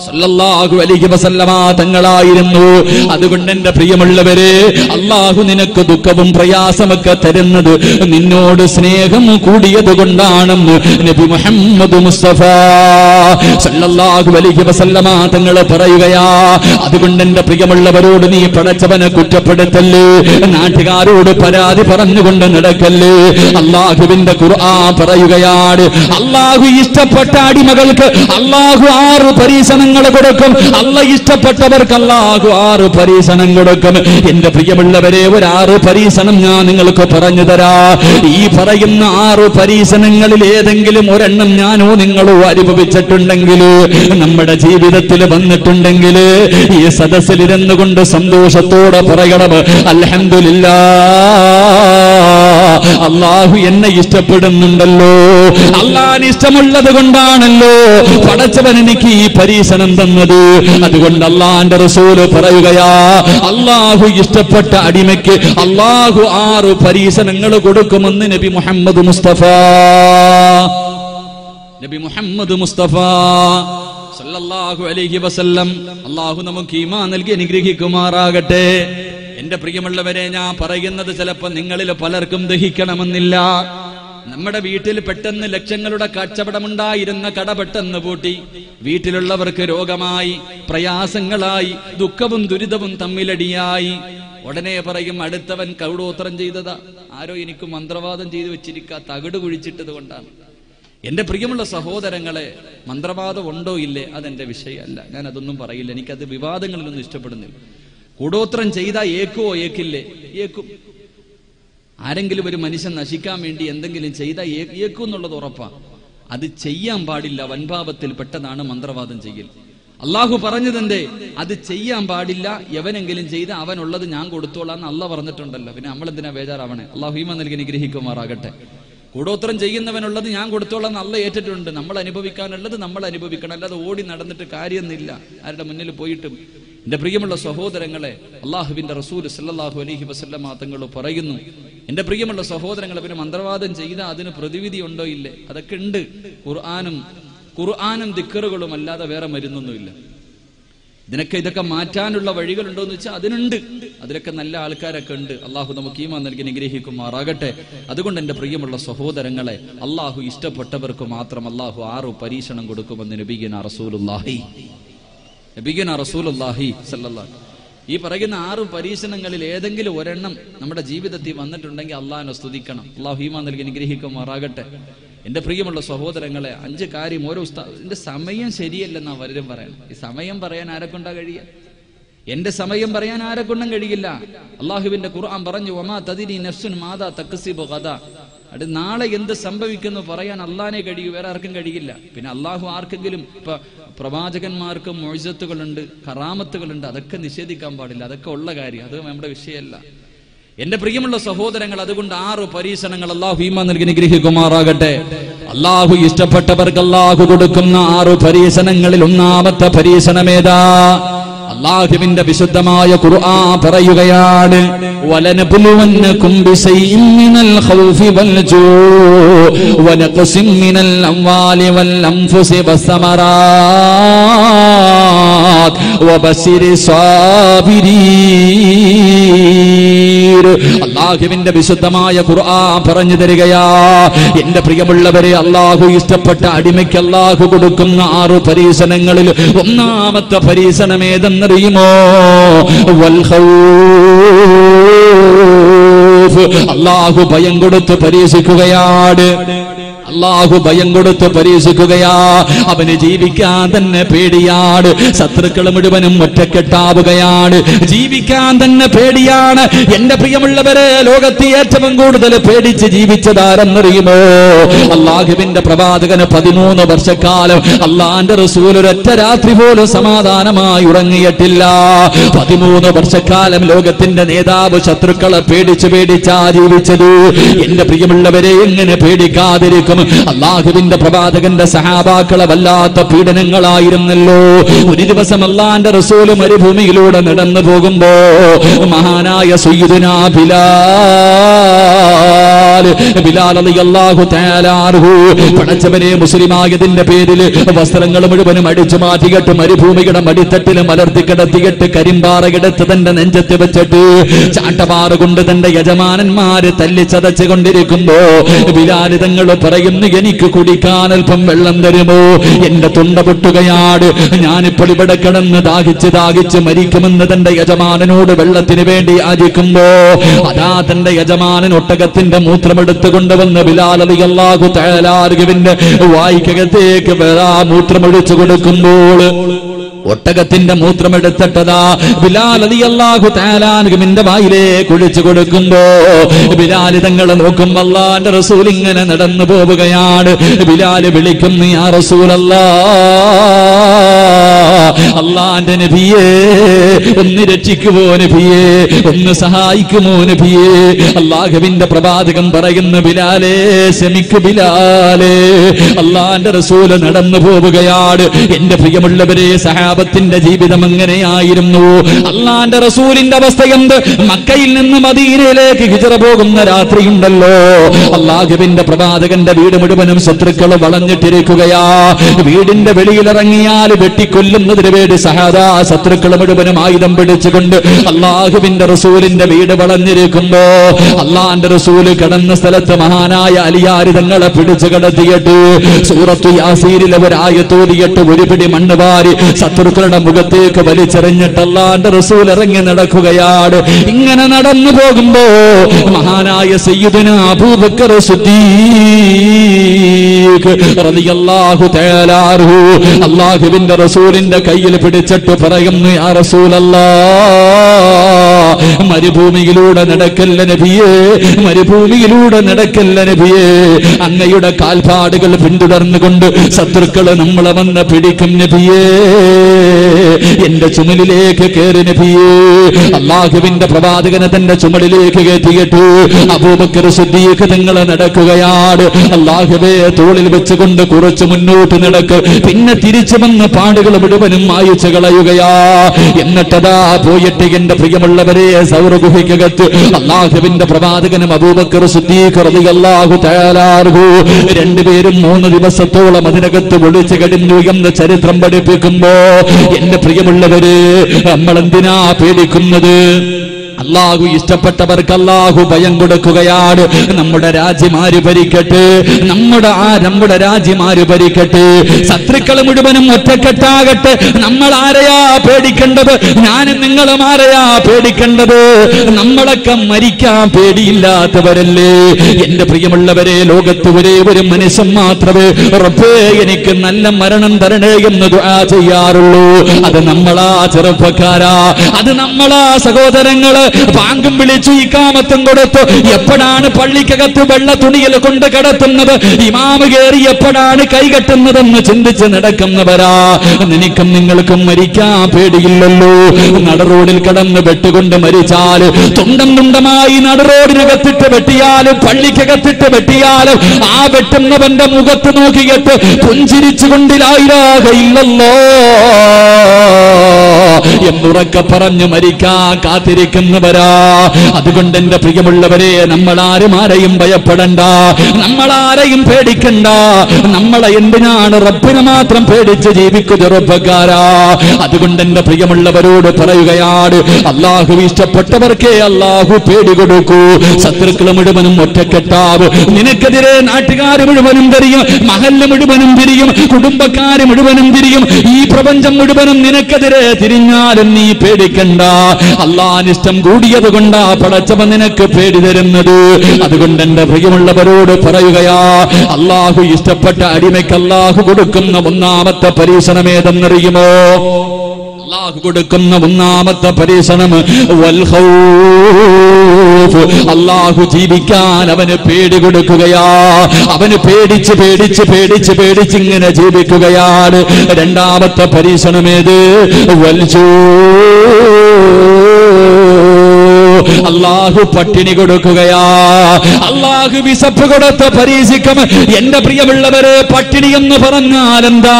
സല്ലല്ലാഹു അലൈഹി വസല്ലമ തങ്ങളായിരുന്നു. അതുകൊണ്ട് എന്റെ പ്രിയമുള്ളവരെ, അല്ലാഹു നിനക്ക് ദുഃഖവും പ്രയാസമൊക്കെ തരുന്നത് നിന്നോട് സ്നേഹം കൂടിയത് കൊണ്ടാണെന്ന് നബി മുഹമ്മദ് മുസ്തഫ സല്ലല്ലാഹു അലൈഹി വസല്ലമ തങ്ങൾ പറയുകയാ. അതുകൊണ്ട് എന്റെ പ്രിയമുള്ളവരോട് നീ പടച്ചവനെ കുറ്റപ്പെടുത്തല്ലേ, നാട്ടുകാരോട് പരാതി പറഞ്ഞുകൊണ്ട് നടക്കല്ലേ. അല്ലാഹുവിന്റെ ഖുർആൻ പറയുകയാണ്, അല്ലാഹു ഇഷ്ടപ്പെട്ട അടിമകൾക്ക് അല്ലാഹു 6 പരീക്ഷണങ്ങൾ കൊടുക്കും. അല്ല ഇഷ്ടപ്പെട്ടവർക്ക് അല്ലാഹു 6 പരീക്ഷണം കൊടുക്കും. എന്റെ പ്രിയമുള്ളവരെ, ഒരു 6 പരീക്ഷണം ഞാൻ നിങ്ങൾക്ക് പറഞ്ഞു തരാ. ഈ പറയുന്ന 6 പരീക്ഷണങ്ങളിൽ ഏതെങ്കിലും ഒരെണ്ണം ഞാനോ നിങ്ങളോ അനുഭവിച്ചിട്ടുണ്ടെങ്കിൽ, നമ്മുടെ ജീവിതത്തിൽ വന്നിട്ടുണ്ടെങ്കിൽ, ഈ സദസ്സിലിരുന്നു കൊണ്ട് സന്തോഷത്തോടെ പറയണം, അൽഹംദുലില്ലാഹ്, അല്ലാഹു എന്നെ ഇഷ്ടപ്പെടുന്നുണ്ടല്ലോ, അല്ലാഹുവിന് ഇഷ്ടമുള്ളത് കൊണ്ടാണല്ലോ പടച്ചവൻ എനിക്ക് ഈ പരീക്ഷണം തന്നത്. അതുകൊണ്ട് അല്ലാഹുവിന്റെ റസൂല് പറയുകയാ, അല്ലാഹു ഇഷ്ടപ്പെട്ട അടിമയ്ക്ക് അല്ലാഹു 6 പരീക്ഷണങ്ങൾ കൊടുക്കുമെന്ന് നബി മുഹമ്മദ് മുസ്തഫ സല്ലല്ലാഹു അലൈഹി വസല്ലം. അല്ലാഹു നമുക്ക് ഈമാൻ നൽകി അനുഗ്രഹിക്കുമാറാകട്ടെ. എന്റെ പ്രിയമുള്ളവരെ, ഞാൻ പറയുന്നത് ചിലപ്പോൾ നിങ്ങളിൽ പലർക്കും ദഹിക്കണമെന്നില്ല. നമ്മുടെ വീട്ടിൽ പെട്ടെന്ന് ലക്ഷങ്ങളുടെ കച്ചവടമുണ്ടായിരുന്ന കട പെട്ടെന്ന് പൂട്ടി, വീട്ടിലുള്ളവർക്ക് രോഗമായി, പ്രയാസങ്ങളായി, ദുഃഖവും ദുരിതവും തമ്മിലടിയായി. ഉടനെ പറയും, അടുത്തവൻ കൗടോത്രം ചെയ്തതാ, ആരോ എനിക്ക് മന്ത്രവാദം ചെയ്തു വെച്ചിരിക്കുക, തകിട് കുഴിച്ചിട്ടത് കൊണ്ടാണ്. എന്റെ പ്രിയമുള്ള സഹോദരങ്ങളെ, മന്ത്രവാദം ഉണ്ടോ ഇല്ലേ അതെന്റെ വിഷയമല്ല, ഞാൻ അതൊന്നും പറയില്ല. എനിക്കത് വിവാദങ്ങളിലൊന്നും ഇഷ്ടപ്പെടുന്നില്ല. കൂടോത്രം ചെയ്താൽ ഏക്കുവോ ഏക്കില്ലേ? ഏക്കും. ആരെങ്കിലും ഒരു മനുഷ്യൻ നശിക്കാൻ വേണ്ടി എന്തെങ്കിലും ചെയ്താൽ ഏക്കും എന്നുള്ളത് ഉറപ്പാ. അത് ചെയ്യാൻ പാടില്ല, വൻപാപത്തിൽ പെട്ടതാണ് മന്ത്രവാദം ചെയ്യൽ. അള്ളാഹു പറഞ്ഞതെന്തേ? അത് ചെയ്യാൻ പാടില്ല, എവനെങ്കിലും ചെയ്ത് അവനുള്ളത് ഞാൻ കൊടുത്തോളാന്ന് അള്ളാഹ് പറഞ്ഞിട്ടുണ്ടല്ലോ. പിന്നെ നമ്മളെന്തിനാ ബേജാറാവണേ? അള്ളാഹു ഈമാൻ നൽകി അനുഗ്രഹിക്കുമാറാകട്ടെ. കൂടോത്രം ചെയ്യുന്നവനുള്ളത് ഞാൻ കൊടുത്തോളാന്ന് അള്ളാഹ് ഏറ്റിട്ടുണ്ട്. നമ്മൾ അനുഭവിക്കാനുള്ളത് നമ്മൾ അനുഭവിക്കണം, അല്ലാതെ ഓടി നടന്നിട്ട് കാര്യമൊന്നുമില്ല ആരുടെ മുന്നിൽ പോയിട്ടും. എന്റെ പ്രിയമുള്ള സഹോദരങ്ങളെ, അള്ളാഹുവിന്റെ റസൂൽ സല്ലല്ലാഹു അലൈഹി വസല്ലമ തങ്ങൾ പറയുന്നു, എന്റെ പ്രിയമുള്ള സഹോദരങ്ങളെ, പിന്നെ മന്ത്രവാദം ചെയ്താൽ അതിന് പ്രതിവിധി ഉണ്ടോ ഇല്ലേ? അതൊക്കെ ഉണ്ട്. ഖുർആനും ദിക്റുകളും അല്ലാതെ വേറെ മരുന്നൊന്നുമില്ല. ഇതൊക്കെ മാറ്റാനുള്ള വഴികളുണ്ടോ എന്ന് വെച്ചാൽ അതിനുണ്ട്. അതിലൊക്കെ നല്ല ആൾക്കാരൊക്കെ ഉണ്ട്. അള്ളാഹു നമുക്ക് ഈമാൻ നൽകി അനുഗ്രഹിക്കുമാറാകട്ടെ. അതുകൊണ്ട് എന്റെ പ്രിയമുള്ള സഹോദരങ്ങളെ, അള്ളാഹു ഇഷ്ടപ്പെട്ടവർക്ക് മാത്രം അള്ളാഹു 6 പരീക്ഷണം കൊടുക്കുമെന്ന് നബിയുനാ റസൂലുള്ളാഹി സല്ലല്ലാഹു. ഈ പറയുന്ന 6 പരീക്ഷണങ്ങളിൽ ഏതെങ്കിലും ഒരെണ്ണം നമ്മുടെ ജീവിതത്തിൽ വന്നിട്ടുണ്ടെങ്കിൽ അള്ളാഹിനെ സ്തുതിക്കണം. അള്ളാഹു ഈമാൻ നൽകി അനുഗ്രഹിക്കുമാറാകട്ടെ. എന്റെ പ്രിയമുള്ള സഹോദരങ്ങളെ, 5 കാര്യം ഓരോ ഇതിന്റെ സമയം ശരിയല്ലെന്നാ പലരും പറയണം. ഈ സമയം പറയാൻ ആരെക്കൊണ്ടാ കഴിയുക? എന്റെ സമയം പറയാൻ ആരെ കൊണ്ടും കഴിയില്ല. അള്ളാഹുവിന്റെ ഖുർആൻ പറഞ്ഞു, വമാ തദ്രി നഫ്സുൻ മാദാ തക്സിബു ഗദാ. അത് നാളെ എന്ത് സംഭവിക്കുന്നു പറയാൻ അള്ളാഹിനെ കഴിയൂ, വേറെ ആർക്കും കഴിയില്ല. പിന്നെ അള്ളാഹു ആർക്കെങ്കിലും ഇപ്പൊ പ്രവാചകന്മാർക്ക് മുഅ്ജിസത്തുകളുണ്ട്, കറാമത്തുകളുണ്ട്, അതൊക്കെ നിഷേധിക്കാൻ പാടില്ല. അതൊക്കെ ഉള്ള കാര്യം, അത് നമ്മുടെ വിഷയമല്ല. എന്റെ പ്രിയമുള്ള സഹോദരങ്ങൾ, അതുകൊണ്ട് 6 പരീക്ഷണങ്ങൾ അള്ളാഹു ഈമാൻ നൽകി അനുഗ്രഹിക്കുമാറാകട്ടെ. അള്ളാഹു ഇഷ്ടപ്പെട്ടവർക്ക് അള്ളാഹു കൊടുക്കുന്ന 6 പരീക്ഷണങ്ങളിൽ ഒന്നാമത്തെ പരീക്ഷണമേതാ? അല്ലാഹുവിന്റെ വിശുദ്ധമായ ഖുർആൻ പറയുകയാണ്, വലനബ്ലുവന്നകും ബിശൈഇൻ മിനൽ ഖൗഫി വൽ ജൂഇ വനഖസിൻ മിനൽ അംവാലി വൽ അൻഫുസി വസ്സമറാത്ത് വബശിരിസ് സാബിരീൻ. അല്ലാഹുവിന്റെ വിശുദ്ധമായ ഖുർആൻ പറഞ്ഞു തരികയാ, എന്റെ പ്രിയമുള്ളവരെ, അല്ലാഹു ഇഷ്ടപ്പെട്ട അടിമയ്ക്ക് അല്ലാഹു കൊടുക്കുന്ന 6 പരീക്ഷണങ്ങളിൽ ഒന്നാമത്തെ പരീക്ഷണം ഏതെന്നറിയുമോ? വൽ ഖൗഫ്. അല്ലാഹു ഭയം കൊടുത്ത് പരീക്ഷിക്കുകയാണ്. അല്ലാഹു ഭയം കൊടുത്ത് പരീക്ഷിക്കുകയാ. അവന് ജീവിക്കാൻ തന്നെ പേടിയാണ്. ശത്രുക്കൾ മുഴുവനും ഒറ്റക്കെട്ടാവുകയാണ്. ജീവിക്കാൻ തന്നെ പേടിയാണ്. എന്റെ പ്രിയമുള്ളവരെ, ലോകത്ത് ഏറ്റവും കൂടുതൽ പേടിച്ച് ജീവിച്ചതാരെന്നറിയുമോ? അല്ലാഹുവിന്റെ പ്രവാചകന് 13 വർഷക്കാലം അല്ലാഹുവിന്റെ റസൂൽ ഒരൊറ്റ രാത്രി പോലും സമാധാനമായി ഉറങ്ങിയിട്ടില്ല. 13 വർഷക്കാലം ലോകത്തിന്റെ നേതാവ് ശത്രുക്കളെ പേടിച്ചാ ജീവിച്ചത്. എന്റെ പ്രിയമുള്ളവരെ, എങ്ങനെ പേടിക്കാതിരിക്കും? അല്ലാഹുവിന്റെ പ്രവാചകന്റെ സഹാബാക്കളെ വല്ലാത്ത പീഡനങ്ങളായിരുന്നല്ലോ. ഒരു ദിവസം അല്ലാഹുവിന്റെ റസൂൽ മരുഭൂമിയിലൂടെ നടന്നു പോകുമ്പോ മഹാനായ സയ്യിദുനാ ബിലാൽ റളിയല്ലാഹു തആല അൻഹു പടച്ചവനെ മുസ്ലിമായതിന്റെ പേരിൽ വസ്ത്രങ്ങൾ മുഴുവനും അടിച്ചു മാറ്റിയിട്ട് മരുഭൂമിയുടെ മടിത്തട്ടിൽ മലർത്തി കിടത്തിയിട്ട് കരിമ്പാറ കിടത്ത് തന്റെ നെഞ്ചത്ത് വെച്ചിട്ട് ചാട്ടപാറ കൊണ്ട് തന്റെ യജമാനന്മാര് തല്ലിച്ചതച്ചു കൊണ്ടിരിക്കുമ്പോ ബിലാൽ തങ്ങൾ പറയുന്നു, എനിക്ക് കുടിക്കാൻ അല്പം വെള്ളം തരുമോ? എന്റെ തൊണ്ട പൊട്ടുകയാണ്. ഞാനിപ്പോൾ ഇവിടെ കിടന്ന് ദാഹിച്ച് മരിക്കുമെന്ന് തന്റെ യജമാനനോട് വെള്ളത്തിന് വേണ്ടി യാചിക്കുമ്പോ അതാ തന്റെ യജമാനൻ ഒട്ടകത്തിന്റെ മൂത്രമെടുത്ത് കൊണ്ടുവന്ന് ബിലാൽ റളിയല്ലാഹു തആല അൻഹുവിന്റെ വായ്ക്കകത്തേക്ക് മൂത്രമൊഴിച്ചു കൊടുക്കുമ്പോൾ ഒട്ടകത്തിന്റെ മൂത്രമെടുത്തിട്ടതാ ബിലാൽ റളിയല്ലാഹു തആല അൻഹുവിന്റെ വായിലേക്ക് ഒഴിച്ചു കൊടുക്കുമ്പോ ബിലാൽ തങ്ങളെ നോക്കുമ്പോൾ അല്ലാഹുവിന്റെ റസൂൽ ഇങ്ങനെ നടന്നു പോവുകയാണ്. ബിലാൽ വിളിക്കുന്നു, യാ റസൂലല്ലാഹ്, അല്ലാഹുവിന്റെ നബിയേ, ഒന്ന് രക്ഷിക്കുമോ നബിയേ, ഒന്ന് സഹായിക്കുമോ നബിയേ? അല്ലാഹുവിന്റെ പ്രവാചകൻ പറയുന്നു, ബിലാലേ, ക്ഷമിക്കു ബിലാലേ. അല്ലാഹുവിന്റെ റസൂൽ നടന്നു പോവുകയാണ്. എന്റെ പ്രിയമുള്ളവരെ, സഹാബത്തിന്റെ ജീവിതം എങ്ങനെയായിരുന്നു? അല്ലാഹുവിന്റെ റസൂലിന്റെ അവസ്ഥ എന്ത്? മക്കയിൽ നിന്ന് മദീനയിലേക്ക് ഹിജ്റ പോകുന്ന രാത്രിയുണ്ടല്ലോ, അല്ലാഹുവിന്റെ പ്രവാചകന്റെ വീട് മുഴുവനും ശത്രുക്കൾ വളഞ്ഞിട്ടിരിക്കുകയാ. വീടിന്റെ വെളിയിലിറങ്ങിയാൽ വെട്ടിക്കൊല്ലുന്നതിന് വേണ്ടി ശത്രുക്കൾ മുഴുവനും ആയുധം പിടിച്ചുകൊണ്ട് അല്ലാഹുവിന്റെ റസൂലിന്റെ വീട് വളഞ്ഞിരിക്കുമ്പോ അല്ലാഹുവിന്റെ റസൂൽ കിടന്ന സ്ഥലത്ത് മഹാനായ അലിയാർ തങ്ങളെ പിടിച്ചു കിടത്തിയിട്ട് സൂറത്തു യാസീനിലെ ഒരു ആയത്തോതിയിട്ട് ഒരു പിടി മണ്ണ് വാരി ശത്രുക്കളുടെ മുഖത്തേക്ക് വലിച്ചെറിഞ്ഞിട്ട് അല്ലാഹുവിന്റെ റസൂൽ ഇറങ്ങി നടക്കുകയാണ്. ഇങ്ങനെ നടന്നു പോകുമ്പോ മഹാനായ സയ്യിദുനാ അബൂബക്കർ സിദ്ദീഖ് റളിയല്ലാഹു തആല അൻഹു അല്ലാഹുവിന്റെ റസൂലിന്റെ കയ്യിൽ പിടിച്ചിട്ട് പറയുന്നു, യാ റസൂലല്ലാഹ്, മരുഭൂമിയിലൂടെ നടക്കല്ല നബിയേ, മരുഭൂമിയിലൂടെ നടക്കല്ല നബിയേ. അങ്ങയുടെ കാൽപ്പാടുകൾ പിന്തുടർന്നുകൊണ്ട് ശത്രുക്കൾ നമ്മളെ വന്ന് പിടിക്കും നബിയേ. എന്റെ ചുമലിലേക്ക് കയറി നബിയേ. അല്ലാഹുവിന്റെ പ്രവാചകനെ തന്റെ ചുമലിലേക്ക് കയറ്റിയിട്ട് അബൂബക്കർ സിദ്ദീഖ് തങ്ങൾ നടക്കുകയാണ്. അല്ലാഹുവേ, തോളിൽ വെച്ചുകൊണ്ട് കുറച്ച് മുന്നോട്ട് നടക്ക്, പിന്നെ തിരിച്ചു വന്ന് പാടുകൾ മുഴുവനും മായിച്ചു കളയുകയാ. എന്നിട്ടതാ പോയിട്ട് എന്റെ പ്രിയമുള്ളവരെ, സൗർ ഗുഹയ്ക്കകത്ത് അല്ലാഹുവിന്റെ പ്രവാചകനും അബൂബക്കർ സിദ്ദീഖ് റളിയല്ലാഹു തആല അൻഹു രണ്ടുപേരും 3 ദിവസത്തോളം അതിനകത്ത് ഒളിച്ചു കഴിഞ്ഞു എന്ന് ചരിത്രം പഠിപ്പിക്കുമ്പോ എന്റെ പ്രിയമുള്ളവര്, നമ്മൾ എന്തിനാ പേടിക്കുന്നത്? അള്ളാഹു ഇഷ്ടപ്പെട്ടവർക്ക് അള്ളാഹു ഭയം കൊടുക്കുകയാണ്. നമ്മുടെ രാജ്യമാര് ഭരിക്കട്ടെ, നമ്മുടെ രാജ്യമാര് ഭരിക്കട്ടെ, ശത്രുക്കൾ മുഴുവനും ഒറ്റക്കെട്ടാകട്ടെ. നമ്മൾ ആരെയാ പേടിക്കേണ്ടത്? ഞാനും നിങ്ങളും ആരെയാ പേടിക്കേണ്ടത്? നമ്മളൊക്കെ മരിക്കാൻ പേടിയില്ലാത്തവരല്ലേ? എന്റെ പ്രിയമുള്ളവരെ, ലോകത്ത് ഒരേ ഒരു മനുഷ്യൻ മാത്രമേ റബ്ബേ എനിക്ക് നല്ല മരണം തരണേ എന്ന് ദുആ ചെയ്യാറുള്ളൂ. അത് നമ്മളാ ചെറുപ്പക്കാരാ, അത് നമ്മളാ സഹോദരങ്ങള്. പാങ്കും വിളിച്ചു ഇഖാമത്തും കൊടുത്തു. എപ്പോഴാണ് പള്ളിക്കകത്ത് വെള്ള തുണിയിൽ കൊണ്ട് കിടത്തുന്നത്? ഇമാമ് കയറി എപ്പോഴാണ് കൈകെട്ടുന്നതെന്ന് ചിന്തിച്ച് നടക്കുന്നവരാ. നിനക്കും നിങ്ങൾക്കും മരിക്കാൻ പേടിയില്ലല്ലോ. നടറോഡിൽ കിടന്ന് വെട്ടുകൊണ്ട് മരിച്ചാല്, തുണ്ടം തുണ്ടമായി നടറോഡിനകത്തിട്ട് വെട്ടിയാലും പള്ളിക്കകത്തിട്ട് വെട്ടിയാലും ആ വെട്ടുന്നവന്റെ മുഖത്ത് നോക്കിയിട്ട് പുഞ്ചിരിച്ചുകൊണ്ട് ലാ ഇലാഹ ഇല്ലല്ലാഹ് എന്നുറക്കെ പറഞ്ഞു മരിക്കാൻ കാത്തിരിക്കുന്നവരാ. അതുകൊണ്ട് എന്റെ പ്രിയമുള്ളവരെ, നമ്മളാരെയും ഭയപ്പെടണ്ട, നമ്മളാരെയും പേടിക്കണ്ട. നമ്മളെ എന്തിനാണ്? റബ്ബിനെ മാത്രം പേടിച്ച് ജീവിക്കുക ചെറുപ്പക്കാരാ. അതുകൊണ്ട് എന്റെ പ്രിയമുള്ളവരോട് പറയുകയാണ്, അള്ളാഹു ഇഷ്ടപ്പെട്ടവർക്കേ അള്ളാഹു പേടി കൊടുക്കൂ. ശത്രുക്കൾ മുഴുവനും ഒറ്റക്കെട്ടാവ്. നിനക്കെതിരെ നാട്ടുകാർ മുഴുവനും തിരിയും, മഹല്ല് മുഴുവനും തിരിയും, കുടുംബക്കാര് മുഴുവനും തിരിയും, ഈ പ്രപഞ്ചം മുഴുവനും നിനക്കെതിരെ തിരിഞ്ഞാലും നീ പേടിക്കണ്ട. അള്ളാഹ് ഇഷ്ടം കൂടിയത് കൊണ്ടാ പടച്ചവൻ നിനക്ക് പേടി തരുന്നത്. അതുകൊണ്ട് എന്റെ പ്രിയമുള്ളവരോട് പറയുകയാ, അള്ളാഹു ഇഷ്ടപ്പെട്ട അടിമയ്ക്ക് അള്ളാഹു കൊടുക്കുന്ന ഒന്നാമത്തെ പരീക്ഷണം ഏതെന്നറിയുമോ? അള്ളാഹു കൊടുക്കുന്ന ഒന്നാമത്തെ പരീക്ഷണം വൽ ഖൗഫ്. അള്ളാഹു ജീവിക്കാൻ അവന് പേടി കൊടുക്കുകയാ. അവന് പേടിച്ച് പേടിച്ച് പേടിച്ച് പേടിച്ച് ഇങ്ങനെ ജീവിക്കുകയാണ്. രണ്ടാമത്തെ പരീക്ഷണമേത്? വൽ ജൂ. അള്ളാഹു പട്ടിണി കൊടുക്കുകയാ. അള്ളാഹു വിശപ്പ് കൊടുത്ത് പരീക്ഷിക്കും. എന്റെ പ്രിയമുള്ളവരെ, പട്ടിണി എന്ന് പറഞ്ഞാൽ എന്താ?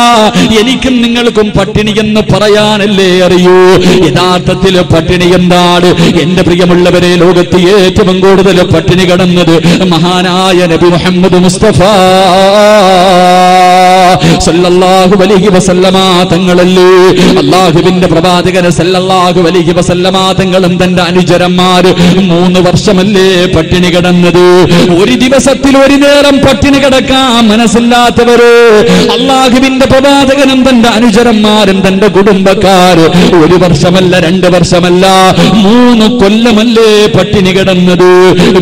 എനിക്കും നിങ്ങൾക്കും പട്ടിണി എന്ന് പറയാനല്ലേ അറിയൂ. യഥാർത്ഥത്തിൽ പട്ടിണി എന്താണ്? എന്റെ പ്രിയമുള്ളവരെ, ലോകത്ത് ഏറ്റവും കൂടുതൽ പട്ടിണി കിടന്നത് മഹാനായ നബി മുഹമ്മദ് മുസ്തഫ സല്ലല്ലാഹു അലൈഹി വസല്ലമ തങ്ങളല്ലേ. അല്ലാഹുവിന്റെ പ്രവാചകൻ സല്ലല്ലാഹു അലൈഹി വസല്ലമ തങ്ങളും തന്റെ അനുചരന്മാർ 3 വർഷമല്ലേ പട്ടിണി കിടന്നത്. ഒരു ദിവസത്തിൽ ഒരു നേരം പട്ടിണി കിടക്കാൻ മനസ്സില്ലാത്തവര് അല്ലാഹുവിന്റെ പ്രവാചകനും തന്റെ അനുചരന്മാരും തന്റെ കുടുംബക്കാര് 1 വർഷമല്ല, 2 വർഷമല്ല, 3 കൊല്ലമല്ലേ പട്ടിണി കിടന്നത്.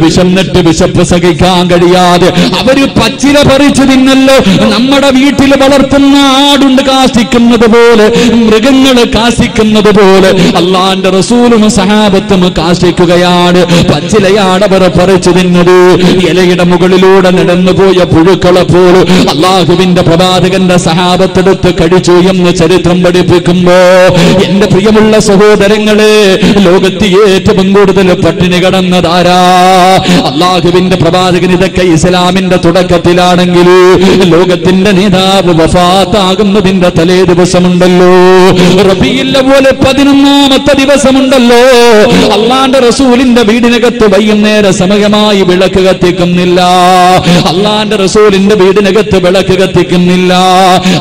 വിശന്നിട്ട് വിശപ്പ് സഹിക്കാൻ കഴിയാതെ അവര് പച്ചില പറിച്ചു തിന്നല്ലോ. നമ്മുടെ വീട്ടിൽ വളർത്തുന്ന ആടുണ്ട് കാശിക്കുന്നത് പോലെ, മൃഗങ്ങൾ കാശിക്കുന്നത് പോലെ അള്ളാന്റെ റസൂലും സഹാബത്തും കാശിക്കുകയാണ്. പച്ചിലയാണ് അവർ പറിച്ചു തിന്നത്. ഇലയുടെ മുകളിലൂടെ നടന്നുപോയ പുഴുക്കളെ പോലെ അള്ളാഹുവിന്റെ പ്രവാചകന്റെ സഹാബത്തെടുത്ത് കഴിച്ചു എന്ന് ചരിത്രം പഠിപ്പിക്കുമ്പോ, എന്റെ പ്രിയമുള്ള സഹോദരങ്ങളെ, ലോകത്ത് ഏറ്റവും കൂടുതൽ പട്ടിണി കിടന്നതാരാ? അള്ളാഹുവിന്റെ പ്രവാചകൻ. ഇതൊക്കെ ഇസ്ലാമിന്റെ തുടക്കത്തിലാണെങ്കിൽ ലോകത്തിന്റെ നേതാവ് വഫാത്താകുന്നതിന്റെ തലേ ദിവസമുണ്ടല്ലോ, റബീഉൽ അവ്വൽ 11ാമത്തെ ദിവസമുണ്ടല്ലോ, അള്ളാന്റെ റസൂലിന്റെ വീടിനകത്ത് വൈകുന്നേര സമയമായി വിളക്ക് കത്തിക്കുന്നില്ല. അള്ളാന്റെ റസൂലിന്റെ വീടിനകത്ത് വിളക്ക് കത്തിക്കുന്നില്ല.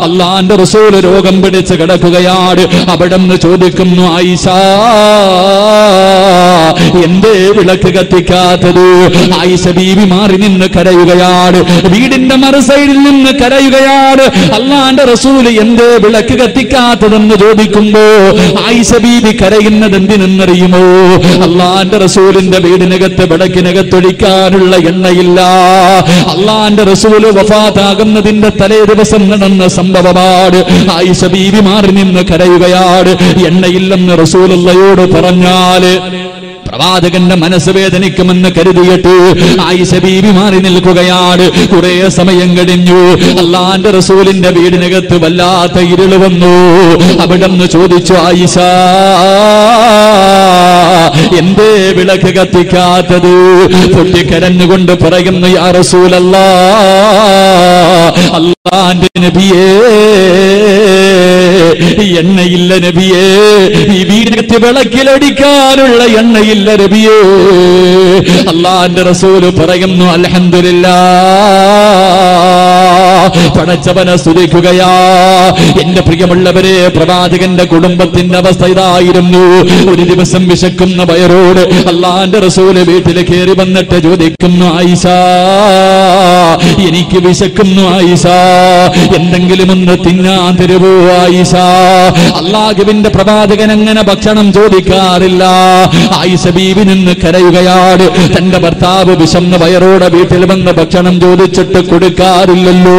അള്ളാന്റെ റസൂൽ രോഗം പിടിച്ച് കിടക്കുകയാണ്. അവിടെ നിന്ന് ചോദിക്കുന്നു, ആയിഷ എന്തേ വിളക്ക് കത്തിക്കാത്തത്? ആയിഷ ബീവി മാറി നിന്ന് കരയുകയാണ്. വീടിന്റെ മറുസൈഡിൽ നിന്ന് കരയുകയാണ്. അള്ളാന്റെ റസൂൽ എന്തേ വിളക്ക് കത്തിക്കാത്തതെന്ന് ചോദിക്കുമ്പോ ആയിഷ ബീവി കരയുന്നത് എന്തിനെന്നറിയുമോ? അള്ളാന്റെ റസൂലിന്റെ വീടിനകത്ത് വിളക്കിനകത്തൊഴിക്കാനുള്ള എണ്ണയില്ല. അള്ളാന്റെ റസൂൽ വഫാത്താകുന്നതിന്റെ തലേ ദിവസം നടന്ന സംഭവമാണ്. ആയിഷ ബീവി മാറി നിന്ന് കരയുകയാണ്. എണ്ണയില്ലെന്ന് റസൂലുള്ളയോട് പറഞ്ഞാല് പ്രവാചകന്റെ മനസ്സ് വേദനിക്കുമെന്ന് കരുതിയിട്ട് ആയിഷ ബീവി മാറി നിൽക്കുകയാണ്. കുറെ സമയം കഴിഞ്ഞു. അള്ളാന്റെ റസൂലിന്റെ വീടിനകത്ത് വല്ലാത്ത ഇരുള് വന്നു. അവിടെ നിന്ന് ചോദിച്ചു, ആയിഷ എന്തേ വിളക്ക് കത്തിക്കാത്തത്? പൊട്ടിക്കരഞ്ഞുകൊണ്ട് പറയുന്നു, യാ റസൂലല്ലാഹ്, അള്ളാന്റെ നബിയേ, എണ്ണയില്ല നബിയേ, ഈ വീടിനകത്ത് വിളക്കിലടിക്കാനുള്ള എണ്ണയില്ല നബിയേ. അള്ളാന്റെ റസൂല് പറയുന്നു, അൽഹംദുലില്ലാഹ്, പടച്ചവനെ സ്തുതിക്കുകയാ. എന്റെ പ്രിയമുള്ളവരെ, പ്രവാചകന്റെ കുടുംബത്തിന്റെ അവസ്ഥ ഇതായിരുന്നു. ഒരു ദിവസം വിശക്കുന്ന വയറോട് അള്ളാന്റെ റസൂല് വീട്ടിൽ കയറി വന്നിട്ട് ചോദിക്കുന്നു, ആയിഷ, എനിക്ക് വിശക്കുന്നു ആയിഷ, എന്തെങ്കിലും ഒന്ന് തിന്നാൻ തരുവോ ആയിഷ? അള്ളാഹുവിന്റെ പ്രവാചകൻ അങ്ങനെ ഭക്ഷണം ചോദിക്കാറില്ല. ആയിഷ ബീവി നിന്ന് കരയുകയാണ്. തന്റെ ഭർത്താവ് വിശന്ന വയറോടെ വീട്ടിൽ വന്ന് ഭക്ഷണം ചോദിച്ചിട്ട് കൊടുക്കാറില്ലല്ലോ.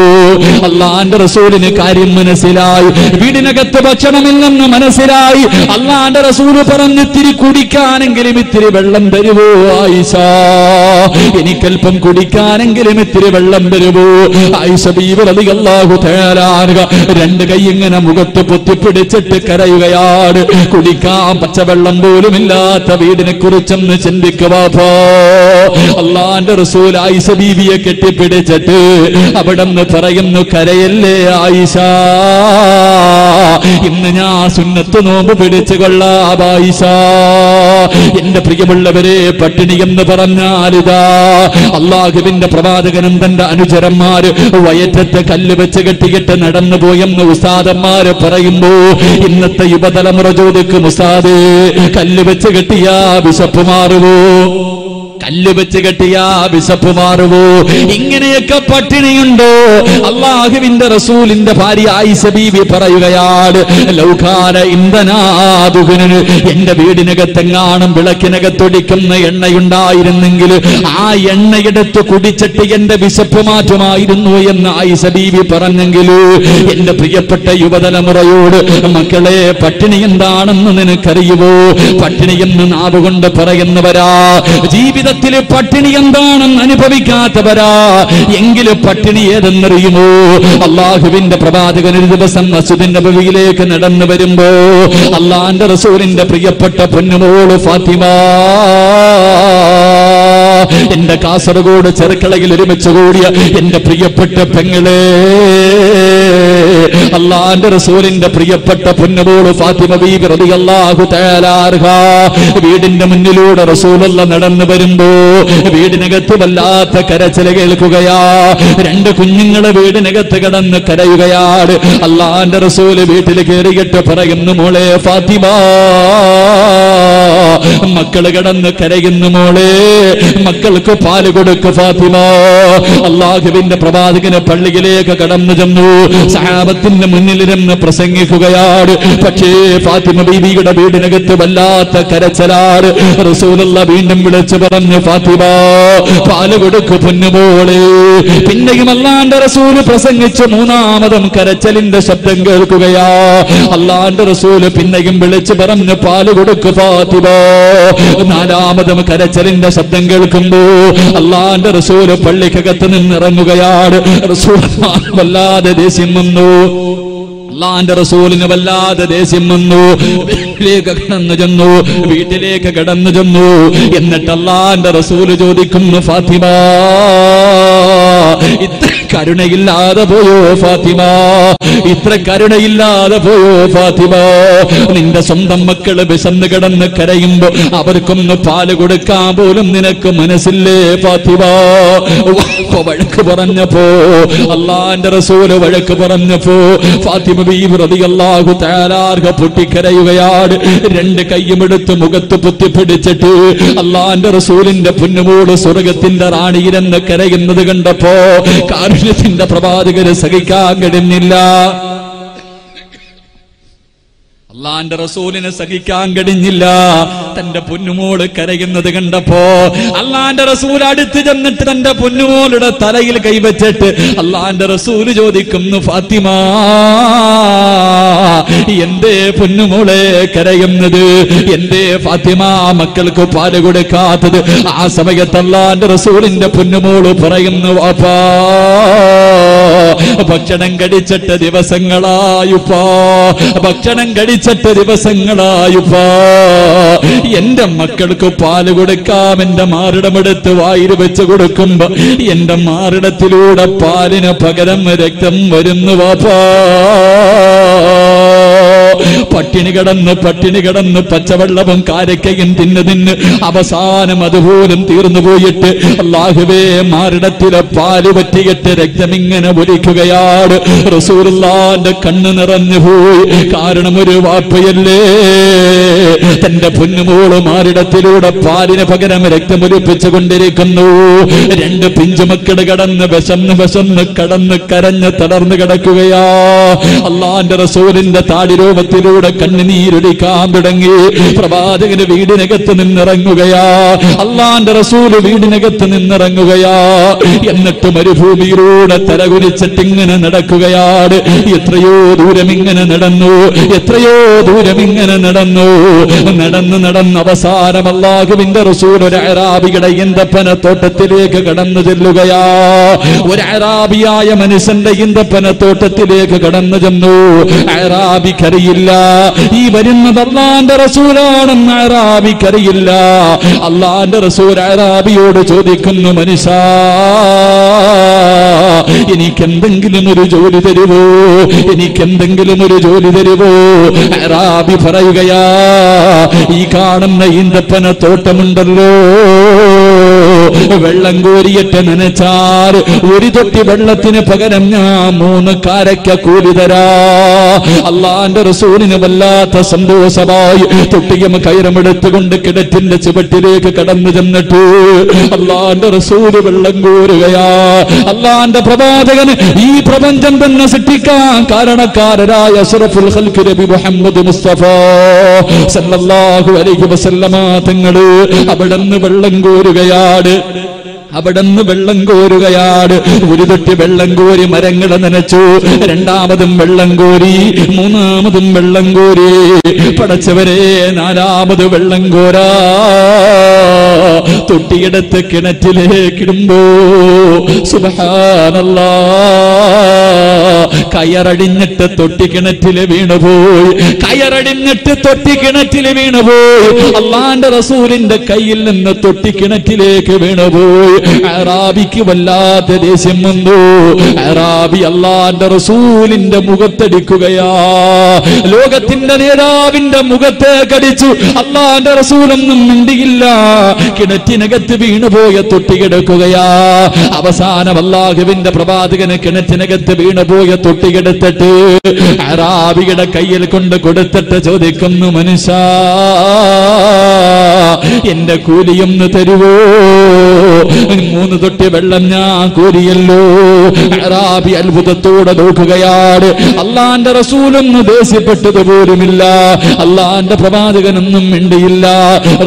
അള്ളാന്റെ റസൂലിന് കാര്യം മനസ്സിലായി. വീടിനകത്ത് ഭക്ഷണമില്ലെന്ന് മനസ്സിലായി. അള്ളാന്റെ റസൂല് പറഞ്ഞു, ഇത്തിരി കുടിക്കാനെങ്കിലും ഇത്തിരി വെള്ളം തരുവോ ആയിഷ? എനിക്കല്പം കുടിക്കാനെങ്കിലും ഇത്തിരി വെള്ളം തരുവോ? ആയിഷ ബീവി റളിയല്ലാഹു തആല അൻഹ രണ്ട് കൈ ഇങ്ങനെ മുഖത്ത് പൊത്തിപ്പിടിച്ചിട്ട് കരയുകയാണ്. കുടിക്കാൻ പച്ചവെള്ളം പോലും ഇല്ലാത്ത വീടിനെ കുറിച്ചൊന്ന് ചിന്തിക്കുവാ. അള്ളാന്റെ റസൂൽ ആയിഷ ബീവിയെ കെട്ടിപ്പിടിച്ചിട്ട് അവിടെന്ന് പറയുന്നു, കരയല്ലേ ആയിഷ, ഇന്ന് ഞാൻ സുന്നത്ത് നോമ്പ് പിടിച്ചു കൊള്ളാം ആയിഷ. എന്റെ പ്രിയമുള്ളവരെ, പട്ടിണി എന്ന് പറഞ്ഞാലിതാ അള്ളാഹുവിന്റെ പ്രവാചകനും തന്റെ അനുചരന്മാര് വയറ്റത്തെ കല്ല് വെച്ച് കെട്ടിയിട്ട് നടന്നു പോയെന്ന് ഉസ്താദന്മാര് പറയുമ്പോ ഇന്നത്തെ യുവതലമുറ ചോദിക്കും, ഉസ്താദേ, കല്ല് വെച്ച് കെട്ടിയാ വിശപ്പ് മാറുവോ? കല്ല് വെച്ച് കെട്ടിയാ വിശപ്പ് മാറുവോ? ഇങ്ങനെയൊക്കെ പട്ടിണിയുണ്ടോ? അള്ളാഹുവിന്റെ റസൂലിന്റെ ഭാര്യ ആയിഷ ബീവി പറയുകയാണ്, ലൗകാന ഇന്ധനാദുഹുന്, എന്റെ വീടിനകത്തെങ്ങാനും വിളക്കിനകത്തൊടിക്കുന്ന എണ്ണയുണ്ടായിരുന്നെങ്കിൽ ആ എണ്ണയെടുത്ത് കുടിച്ചിട്ട് എന്റെ വിശപ്പ് മാറ്റുമായിരുന്നു എന്ന് ആയിഷ ബീവി പറഞ്ഞെങ്കിൽ എന്റെ പ്രിയപ്പെട്ട യുവതലമുറയോട്, മക്കളെ, പട്ടിണി എന്താണെന്ന് നിനക്കറിയുവോ? പട്ടിണി എന്ന് നാവുകൊണ്ട് പറയുന്നവരാ, ജീവിതത്തിൽ പട്ടിണി എന്താണെന്ന് അനുഭവിക്കാത്തവരാ. എങ്കിലും പട്ടിണി ഏതെന്നറിയുമോ? അള്ളാഹുവിന്റെ പ്രവാചകൻ ഒരു ദിവസം മസ്ജിദ് നബവിയിലേക്ക് നടന്നു വരുമ്പോ അള്ളാന്റെ റസൂലിന്റെ പ്രിയപ്പെട്ട പൊന്നുമോള് ഫാത്തിമ, എന്റെ കാസർഗോഡ് ചെറുക്കളയിൽ ഒരുമിച്ച് കൂടിയ എന്റെ പ്രിയപ്പെട്ട പെങ്ങളെ, അള്ളാന്റെ റസൂലിന്റെ പ്രിയപ്പെട്ട പൊന്നുമോള് ഫാത്തിമ ബീബി റളിയല്ലാഹു തആല അൻഹ വീടിന്റെ മുന്നിലൂടെ റസൂലുള്ള നടന്നു വരുമ്പോ വീടിനകത്ത് വല്ലാത്ത കരച്ചിൽ കേൾക്കുകയാ. രണ്ട് കുഞ്ഞുങ്ങളെ വീടിനകത്ത് കിടന്ന് കരയുകയാണ്. അള്ളാന്റെ റസൂല് വീട്ടിൽ കയറിയിട്ട് പറയുന്നു, മോളെ ഫാത്തിമ, മക്കള് കിടന്ന് കരയുന്നു മോളെ, മക്കൾക്ക് പാല് കൊടുക്ക് ഫാത്തിമ. അള്ളാഹുവിന്റെ പ്രവാചകന് പള്ളിയിലേക്ക് കടന്നു ചെന്നു. സഹാബത്തിന്റെ മുന്നിലിരുന്ന് പ്രസംഗിക്കുകയാണ്. പക്ഷേ ഫാത്തിമ ബീവിയുടെ വീടിനകത്ത് വല്ലാത്ത കരച്ചിലാണ്. റസൂലുള്ള വീണ്ടും വിളിച്ചു പറഞ്ഞു, ഫാത്തിമ, പാല് കൊടുക്ക് പൊന്നുമോളെ. പിന്നെയും അള്ളാന്റെ റസൂല് പ്രസംഗിച്ച് മൂന്നാമതും കരച്ചലിന്റെ ശബ്ദം കേൾക്കുകയാ. അള്ളാന്റെ റസൂല് പിന്നെയും വിളിച്ചു പറഞ്ഞു, പാല് കൊടുക്ക് ഫാത്തിമ. നാലാമതും കരച്ചലിന്റെ ശബ്ദം കേൾക്കുമ്പോ അള്ളാന്റെ റസൂല് പള്ളിക്കകത്ത് നിന്നിറങ്ങുകയാണ്. റസൂൽ വല്ലാതെ ദേഷ്യം വന്നു. അള്ളാന്റെ റസൂലിന് വല്ലാതെ ദേഷ്യം വന്നു. വീട്ടിലേക്ക് കടന്നു ചെന്നു. എന്നിട്ട് അള്ളാന്റെ റസൂല് ചോദിക്കുന്നു, ഫാത്തിമ, ഇത്ര കരുണയില്ലാതെ പോയോ ഫാത്തിമ? ഇത്ര കരുണയില്ലാതെ പോയോ ഫാത്തിമ? നിന്റെ സ്വന്തം മക്കള് വിശന്ന് കിടന്ന് കരയുമ്പോ അവർക്കൊന്ന് പാല് കൊടുക്കാൻ പോലും നിനക്ക് മനസ്സില്ലേ ഫാത്തിമ? വഴക്ക് പറഞ്ഞപ്പോ, അള്ളാന്റെ റസൂല് വഴക്ക് പറഞ്ഞപ്പോ ഫാത്തിമ ബീബി റളിയല്ലാഹു തആല അൻഹ പൊട്ടിക്കരയുകയാണ്. രണ്ട് കൈയുമെടുത്ത് മുഖത്ത് പൊത്തിപ്പിടിച്ചിട്ട് അള്ളാന്റെ റസൂലിന്റെ പൊന്നുമോള് സ്വർഗത്തിന്റെ റാണിയിലെന്ന് കരയുന്നത് കണ്ടപ്പോ കാരുണ്യത്തിന്റെ പ്രവാചകന് സഹിക്കാൻ കഴിഞ്ഞില്ല. അള്ളാന്റെ റസൂലിനെ സഹിക്കാൻ കഴിഞ്ഞില്ല. തന്റെ പൊന്നുമോള് കരയുന്നത് കണ്ടപ്പോ അള്ളാന്റെ റസൂൽ അടുത്ത് ചെന്നിട്ട് തന്റെ പൊന്നുമോളുടെ തലയിൽ കൈവച്ചിട്ട് അള്ളാന്റെ റസൂല് ചോദിക്കുന്നു, ഫാത്തിമ, എന്തേ പൊന്നുമോളെ കരയുന്നത്? എന്തേ ഫാത്തിമ മക്കൾക്ക് പാല് കൊടുക്കാത്തത്? ആ സമയത്ത് അള്ളാന്റെ റസൂലിന്റെ പൊന്നുമോള് പറയുന്നു, വാപ്പാ, ഭക്ഷണം കഴിച്ചിട്ട് ദിവസങ്ങളായുപ്പാ, ഭക്ഷണം കഴിച്ചിട്ട് ദിവസങ്ങളായുപ്പാ, എന്റെ മക്കൾക്ക് പാല് കൊടുക്കാം. എന്റെ മാറിടമെടുത്ത് വായിൽ വെച്ച് കൊടുക്കുമ്പോ എന്റെ മാറിടത്തിലൂടെ പാലിന് പകരം രക്തം വരുന്നു വാപ്പാ. പട്ടിണി കിടന്ന് പച്ചവെള്ളവും കാരക്കയും തിന്ന് അവസാനം അതുപോലും തീർന്നു പോയിട്ട് അല്ലാഹുവേ മാറിടത്തിലെ പാല് പറ്റിയിട്ട് രക്തമിങ്ങനെ ഒലിക്കുകയാണ്. റസൂലുള്ളാന്റെ കണ്ണ് നിറഞ്ഞു പോയി. കാരണം ഒരു വാപ്പയല്ലേ തന്റെ പൊന്നുമോള് മാറിടത്തിലൂടെ പാലിന് പകരം രക്തമൊലിപ്പിച്ചു കൊണ്ടിരിക്കുന്നു. രണ്ട് പിഞ്ചുമക്കള് കടന്ന് വിശന്ന് കടന്ന് കരഞ്ഞ് തളർന്നു കിടക്കുകയാ. അള്ളാന്റെ റസൂലിന്റെ താടിരോമത്തിലൂടെ കണ്ണുനീരൊലിക്കാൻ തുടങ്ങി. പ്രവാചകന് വീടിനകത്ത് നിന്നിറങ്ങുകയാ. അള്ളാന്റെ റസൂല് വീടിനകത്ത് നിന്നിറങ്ങുകയാ. എന്നിട്ട് മരുഭൂമിയിലൂടെ തലകുലിച്ചിട്ട് ഇങ്ങനെ നടക്കുകയാണ്. എത്രയോ ദൂരം ഇങ്ങനെ നടന്നു. നടന്ന് അവസാനം അല്ലാഹുവിന്റെ റസൂൽ ഒരു അറാബിയുടെ ഈന്തപ്പനത്തോട്ടത്തിലേക്ക് കടന്നു ചെല്ലുകയാ. ഒരു അറാബിയായ മനുഷ്യന്റെ ഈന്തപ്പനത്തോട്ടത്തിലേക്ക് കടന്നു ചെന്നു. അറാബിക്കറിയില്ല ഈ വരുന്നത് അല്ലാഹുവിന്റെ റസൂലാണെന്ന്. അറാബിക്കറിയില്ല. അല്ലാഹുവിന്റെ റസൂൽ അറാബിയോട് ചോദിക്കുന്നു, മനുഷ്യ എനിക്കെന്തെങ്കിലും ഒരു ജോലി തരുവോ? അറാബി പറയുകയാ, ഈ കാണുന്ന ഈന്തപ്പന തോട്ടമുണ്ടല്ലോ, വെള്ളം കോരിയിട്ട് നനച്ചാൽ ഒരു തൊട്ടി വെള്ളത്തിന് പകരം ഞാൻ 3 കാരക്ക കൂലി തരാ. അള്ളാന്റെ റസൂലിന് വല്ലാത്ത സന്തോഷമായി. തൊട്ടിയും കയറുമെടുത്തുകൊണ്ട് കിണറ്റിന്റെ ചുവട്ടിലേക്ക് കടന്നു ചെന്നിട്ട് അള്ളാന്റെ റസൂല് വെള്ളം കോരുകയാ. അള്ളാന്റെ പ്രവാചകന് ഈ പ്രപഞ്ചം തന്നെ സൃഷ്ടിക്കാൻ കാരണക്കാരനായ അഷ്റഫുൽ ഖൽഖ് നബി മുഹമ്മദ് മുസ്തഫ സല്ലല്ലാഹു അലൈഹി വസല്ലമ തങ്ങള് അവിടുന്ന് വെള്ളം കോരുകയാണ്. ഒരു തൊട്ടി വെള്ളം കോരി മരങ്ങളെ നനച്ചു. രണ്ടാമതും വെള്ളം കോരി, മൂന്നാമതും വെള്ളം കോരി. പടച്ചവരെ, 4ാമത് വെള്ളം കോരാ. തൊട്ടിയെടുത്ത് കിണറ്റിലേക്കിടുമ്പോ സുബ്ഹാനല്ലാഹ്, കയറടിഞ്ഞിട്ട് തൊട്ടി കിണറ്റില് വീണുപോയി. അള്ളാന്റെ റസൂലിന്റെ കയ്യിൽ നിന്ന് തൊട്ടി കിണറ്റിലേക്ക് വീണുപോയി. അറാബിക്ക് വല്ലാത്ത ദേഷ്യം വന്നു. അറാബി അള്ളാന്റെ റസൂലിന്റെ മുഖത്തടിക്കുകയാ. ലോകത്തിന്റെ നേതാവിന്റെ മുഖത്തേക്കടിച്ചു. അള്ളാന്റെ റസൂലൊന്നും മിണ്ടിയില്ല. കിണറ്റിനകത്ത് വീണുപോയ തൊട്ടി കിടക്കുകയാ. അവസാനം അല്ലാഹുവിന്റെ പ്രവാചകന് കിണറ്റിനകത്ത് വീണുപോയ തൊട്ടി കിടത്തിട്ട് അറാബിയുടെ കയ്യിൽ കൊണ്ട് കൊടുത്തിട്ട് ചോദിക്കുന്നു, മനുഷ്യ എന്റെ കൂലിയൊന്ന് തരുവോ? 3 തൊട്ടി വെള്ളം ഞാൻ കൂലിയല്ലോ. അറാബി അത്ഭുതത്തോടെ നോക്കുകയാണ്. അള്ളാന്റെ റസൂലൊന്നും ദേഷ്യപ്പെട്ടത് പോലുമില്ല. അള്ളാന്റെ പ്രവാചകനൊന്നും മിണ്ടിയില്ല.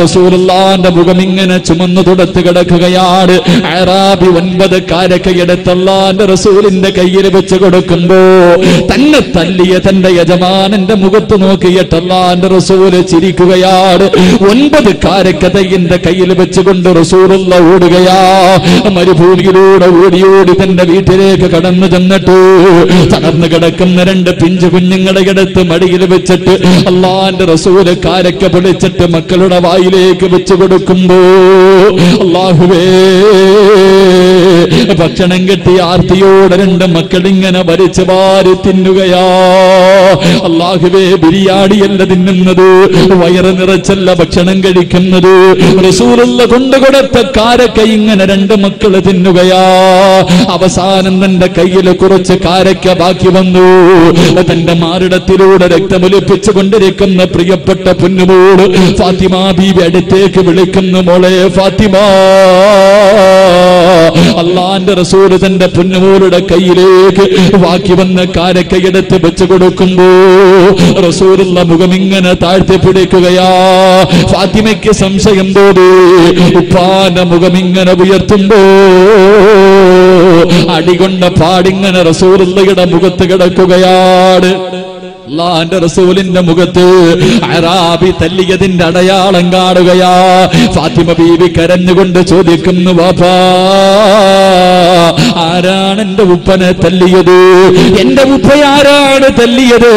റസൂലുള്ളാന്റെ മുഖം ഇങ്ങനെ ചുമന്നു തുടത്ത് കിടക്കുകയാണ്. അറാബി 9 കാരക്കയെടുത്ത് അള്ളാന്റെ റസൂലിന്റെ കയ്യിൽ വെച്ച് കൊടുക്കുമ്പോ തന്നെ തല്ലിയ തന്റെ യജമാനന്റെ മുഖത്ത് നോക്കിയിട്ട് അള്ളാന്റെ റസൂല് ചിരിക്കുകയാണ്. 9 കാരക്ക തയ്യന്റെ കയ്യിൽ വെച്ചുകൊണ്ട് റസൂലുള്ള ഓടുകയാ. മരുഭൂമിയിലൂടെ ഓടി തന്റെ വീട്ടിലേക്ക് കടന്നു ചെന്നിട്ട് തളർന്നു കിടക്കുന്ന 2 പിഞ്ചു കുഞ്ഞുങ്ങളെ എടുത്ത് മടിയിൽ വെച്ചിട്ട് അള്ളാന്റെ റസൂല് കാരക്ക പിടിച്ചിട്ട് മക്കളുടെ വായിലേക്ക് വെച്ചു കൊടുക്കുമ്പോ അല്ലാഹുവേ, ഭക്ഷണം കിട്ടിയ ആർത്തിയോടെ 2 മക്കളിങ്ങനെ വലിച്ചു വാരി തിന്നുകയാ. അല്ലാഹുവേ, ബിരിയാണിയല്ല തിന്നുന്നത്, വയറ് നിറച്ചല്ല ഭക്ഷണം കഴിക്കുന്നത്. റസൂലുള്ള കൊണ്ടുകൊടുത്ത കാരക്ക ഇങ്ങനെ 2 മക്കള് തിന്നുകയാ. അവസാനം തന്റെ കയ്യിൽ കുറച്ച് കാരക്ക ബാക്കി വന്നു. തന്റെ മാറിടത്തിലൂടെ രക്തമൊലിപ്പിച്ചു കൊണ്ടിരിക്കുന്ന പ്രിയപ്പെട്ട പൊന്നുമോള് ഫാത്തിമ ബീവി അടുത്തേക്ക് വിളിക്കുന്നു, മോളെ ഫാത്തിമ. അള്ളാന്റെ റസൂല് തന്റെ പൊന്നുമോളുടെ കയ്യിലേക്ക് ബാക്കി വന്ന കാരക്കയെടുത്ത് വെച്ചു കൊടുക്കുമ്പോ റസൂലുള്ള മുഖം ഇങ്ങനെ താഴ്ത്തി പിടിക്കുകയാ. ഫാത്തിമയ്ക്ക് സംശയം തോന്നി. ഉപ്പാന്റെ മുഖം ഇങ്ങനെ ഉയർത്തുമ്പോ അടികൊണ്ട പാടിങ്ങനെ റസൂലുള്ളയുടെ മുഖത്ത് കിടക്കുകയാണ്. അല്ലാഹുവിന്റെ റസൂലിന്റെ മുഖത്ത് അറാബി തല്ലിയതിന്റെ അടയാളം കാണുകയാ. ഫാത്തിമ ബീവി കരഞ്ഞുകൊണ്ട് ചോദിക്കുന്നു, വാപ്പാ, ആരാണ് എന്റെ ഉപ്പനെ തല്ലിയത്? എന്റെ ഉപ്പയാരാണ് തല്ലിയത്?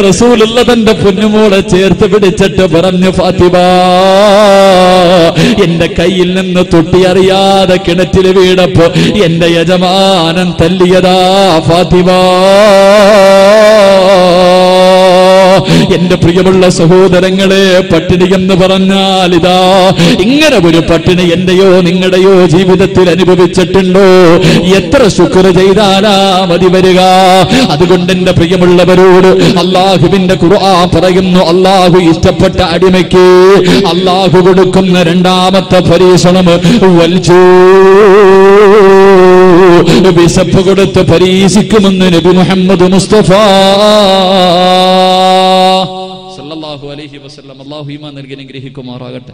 റസൂലുള്ള തന്റെ പൊന്നുമോളെ ചേർത്ത് പിടിച്ചിട്ട് പറഞ്ഞു, ഫാത്തിമ, എന്റെ കയ്യിൽ നിന്ന് തൊട്ടി അറിയാതെ കിണറ്റിൽ വീണപ്പോ എന്റെ യജമാനൻ തല്ലിയതാ ഫാത്തിമ. എന്റെ പ്രിയമുള്ള സഹോദരങ്ങളെ, പട്ടിണി എന്ന് പറഞ്ഞാൽ ഇതാ ഇങ്ങനെ ഒരു പട്ടിണി എന്റെയോ നിങ്ങളുടെയോ ജീവിതത്തിൽ അനുഭവിച്ചിട്ടുണ്ടോ? എത്ര ശുക്ർ ചെയ്താലാ മതി വരിക? അതുകൊണ്ട് എന്റെ പ്രിയമുള്ളവരോട് അല്ലാഹുവിന്റെ ഖുർആൻ പറയുന്നു, അല്ലാഹു ഇഷ്ടപ്പെട്ട അടിമയ്ക്ക് അല്ലാഹു കൊടുക്കുന്ന രണ്ടാമത്തെ പരീക്ഷണം വൽജൂ, വിശപ്പ് കൊടുത്ത് പരീക്ഷിക്കുമെന്ന് നബി മുഹമ്മദ് മുസ്തഫ സല്ലല്ലാഹു അലൈഹി വസല്ലം. അല്ലാഹു ഈമാൻ നൽകി അനുഗ്രഹിക്കുമാറാകട്ടെ.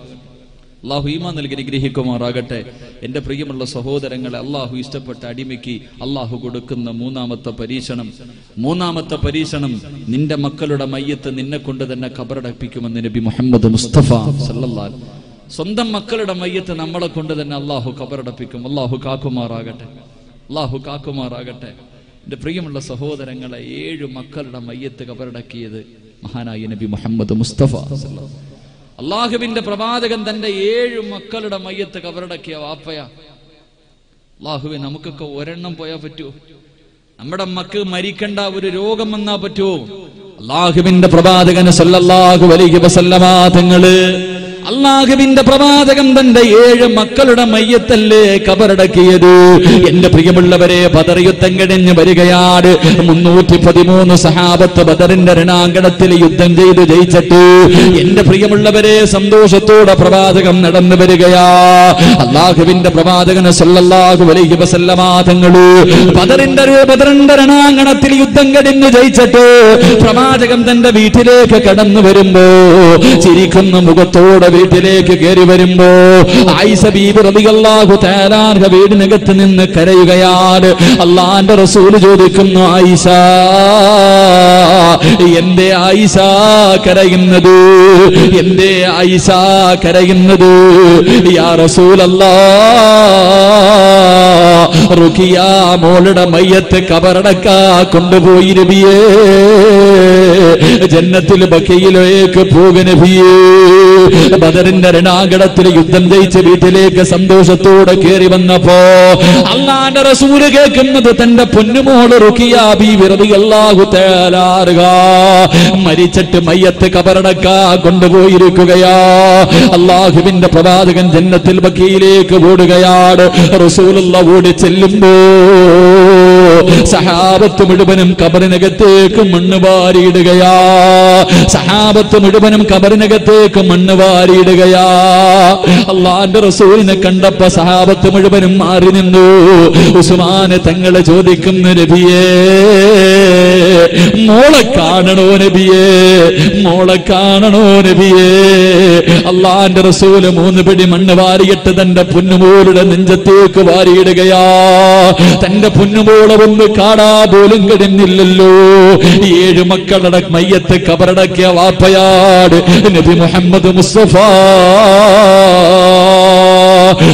അല്ലാഹു ഈമാൻ നൽകി അനുഗ്രഹിക്കുമാറാകട്ടെ. എന്റെ പ്രിയമുള്ള സഹോദരങ്ങളെ, അല്ലാഹു ഇഷ്ടപ്പെട്ട അടിമയ്ക്ക് അല്ലാഹു കൊടുക്കുന്ന മൂന്നാമത്തെ പരീക്ഷണം നിന്റെ മക്കളുടെ മയ്യത്ത് നിന്നെ കൊണ്ട് തന്നെ ഖബറടപ്പിക്കുമെന്ന് നബി മുഹമ്മദ് മുസ്തഫ സല്ലല്ലാഹു. സ്വന്തം മക്കളുടെ മയ്യത്ത് നമ്മളെ കൊണ്ട് തന്നെ അല്ലാഹു ഖബറടപ്പിക്കും. അല്ലാഹു കാക്കുമാറാകട്ടെ, അല്ലാഹു കാക്കുമാറാകട്ടെ. എന്റെ പ്രിയമുള്ള സഹോദരങ്ങളെ, 7 മക്കളുടെ മയ്യത്ത് ഖബറടക്കിയത് മഹാനായ നബി മുഹമ്മദ് മുസ്തഫ സല്ലല്ലാഹു. അല്ലാഹുവിന്റെ പ്രവാചകൻ തന്റെ 7 മക്കളുടെ മയ്യത്ത് ഖബറടക്കിയ വാപ്പയാ. അല്ലാഹുവേ, നമുക്കൊക്കെ ഒരെണ്ണം പോയാൽ പറ്റുമോ? നമ്മുടെ മക്കൾ മരിക്കണ്ട ഒരു രോഗം വന്നാ പറ്റുമോ? അല്ലാഹുവിന്റെ പ്രവാചകൻ സല്ലല്ലാഹു അലൈഹി വസല്ലമ തങ്ങള്, അല്ലാഹുവിന്റെ പ്രവാചകൻ തന്റെ 7 മക്കളുടെ മയ്യത്തല്ലേ ഖബറടക്കിയത്. എന്റെ പ്രിയമുള്ളവരെ, ബദർ യുദ്ധം കഴിഞ്ഞ് വരികയാണ്. 313 സഹാബത്ത് ബദറിന്റെ രണാങ്കണത്തിൽ യുദ്ധം ചെയ്ത് ജയിച്ചിട്ട് എന്റെ പ്രിയമുള്ളവരെ സന്തോഷത്തോടെ പ്രവാചകൻ നടന്നു വരികയാ. അല്ലാഹുവിന്റെ പ്രവാചകൻ സല്ലല്ലാഹു അലൈഹി വസല്ലമ തങ്ങള് ബദറിന്റെ രണാങ്കണത്തിൽ യുദ്ധം കഴിഞ്ഞ് ജയിച്ചിട്ട് പ്രവാചകൻ തന്റെ വീട്ടിലേക്ക് കടന്നു വരുമ്പോ ചിരിക്കുന്ന മുഖത്തോടെ വീട്ടിലേക്ക് കയറി വരുമ്പോ ആയിഷ ബീബി റളിയല്ലാഹു തആല അൻഹ വീടിനകത്ത് നിന്ന് കരയുകയാണ്. അല്ലാഹുവിന്റെ റസൂൽ ചോദിക്കുന്നു, ആയിഷ, എന്തേ ആയിഷ കരയുന്നത്? എന്തേ ആയിഷ കരയുന്നത്? യാ റസൂലല്ലാഹ്, റുഖിയ മോളുടെ മയ്യത്ത് ഖബറടക്കാ കൊണ്ടുപോയി നബിയേ, ജന്നത്തുൽ ബഖീയിലേക്ക് പോകു നബിയേ. ബദറിന്റെ രണാങ്കണത്തിൽ യുദ്ധം ജയിച്ച് വീട്ടിലേക്ക് സന്തോഷത്തോടെ കയറി വന്നപ്പോ അല്ലാഹുവിന്റെ റസൂല് കേൾക്കുന്നത് തന്റെ പൊന്നുമോള് റുഖിയ ബീവി റളിയല്ലാഹു തആല അൻഹ മരിച്ചിട്ട് മയ്യത്ത് ഖബറടക്കാ കൊണ്ടുപോയിരിക്കുകയാ. അല്ലാഹുവിന്റെ പ്രവാചകൻ ജന്നത്തുൽ ബഖീയിലേക്ക് ഓടുകയാണ്. റസൂലുള്ളാഹി ഓടി ചെല്ലുമ്പോ സഹാബത്ത് മുഴുവനും ഖബറിനകത്തേക്ക് മണ്ണ് വാരിയിടുകയാ. സഹാബത്ത് മുഴുവനും ഖബറിനകത്തേക്ക് മണ്ണ് വാരിയിടുകയാ. അല്ലാഹുവിന്റെ റസൂലിനെ കണ്ടപ്പോ സഹാബത്ത് മുഴുവനും മാറി നിന്നു. ഉസ്മാന് തങ്ങളെ ചോദിക്കുന്നു, നബിയേ, മോളെ കാണണോ നബിയേ, മോളെ കാണണോ നബിയേ? അല്ലാഹുവിന്റെ റസൂല് 3 പിടി മണ്ണ് വാരിയിട്ട് തന്റെ പൊന്നുമോളുടെ നെഞ്ചത്തേക്ക് വാരിയിടുകയാ. തന്റെ പൊന്നുമോളെ ഒന്ന് കാണാ പോലും കഴിഞ്ഞില്ലല്ലോ. 7 മക്കളുടെ മയ്യത്ത് ഖബറടക്കിയ വാപ്പയാട് നബി മുഹമ്മദ് മുസ്തഫ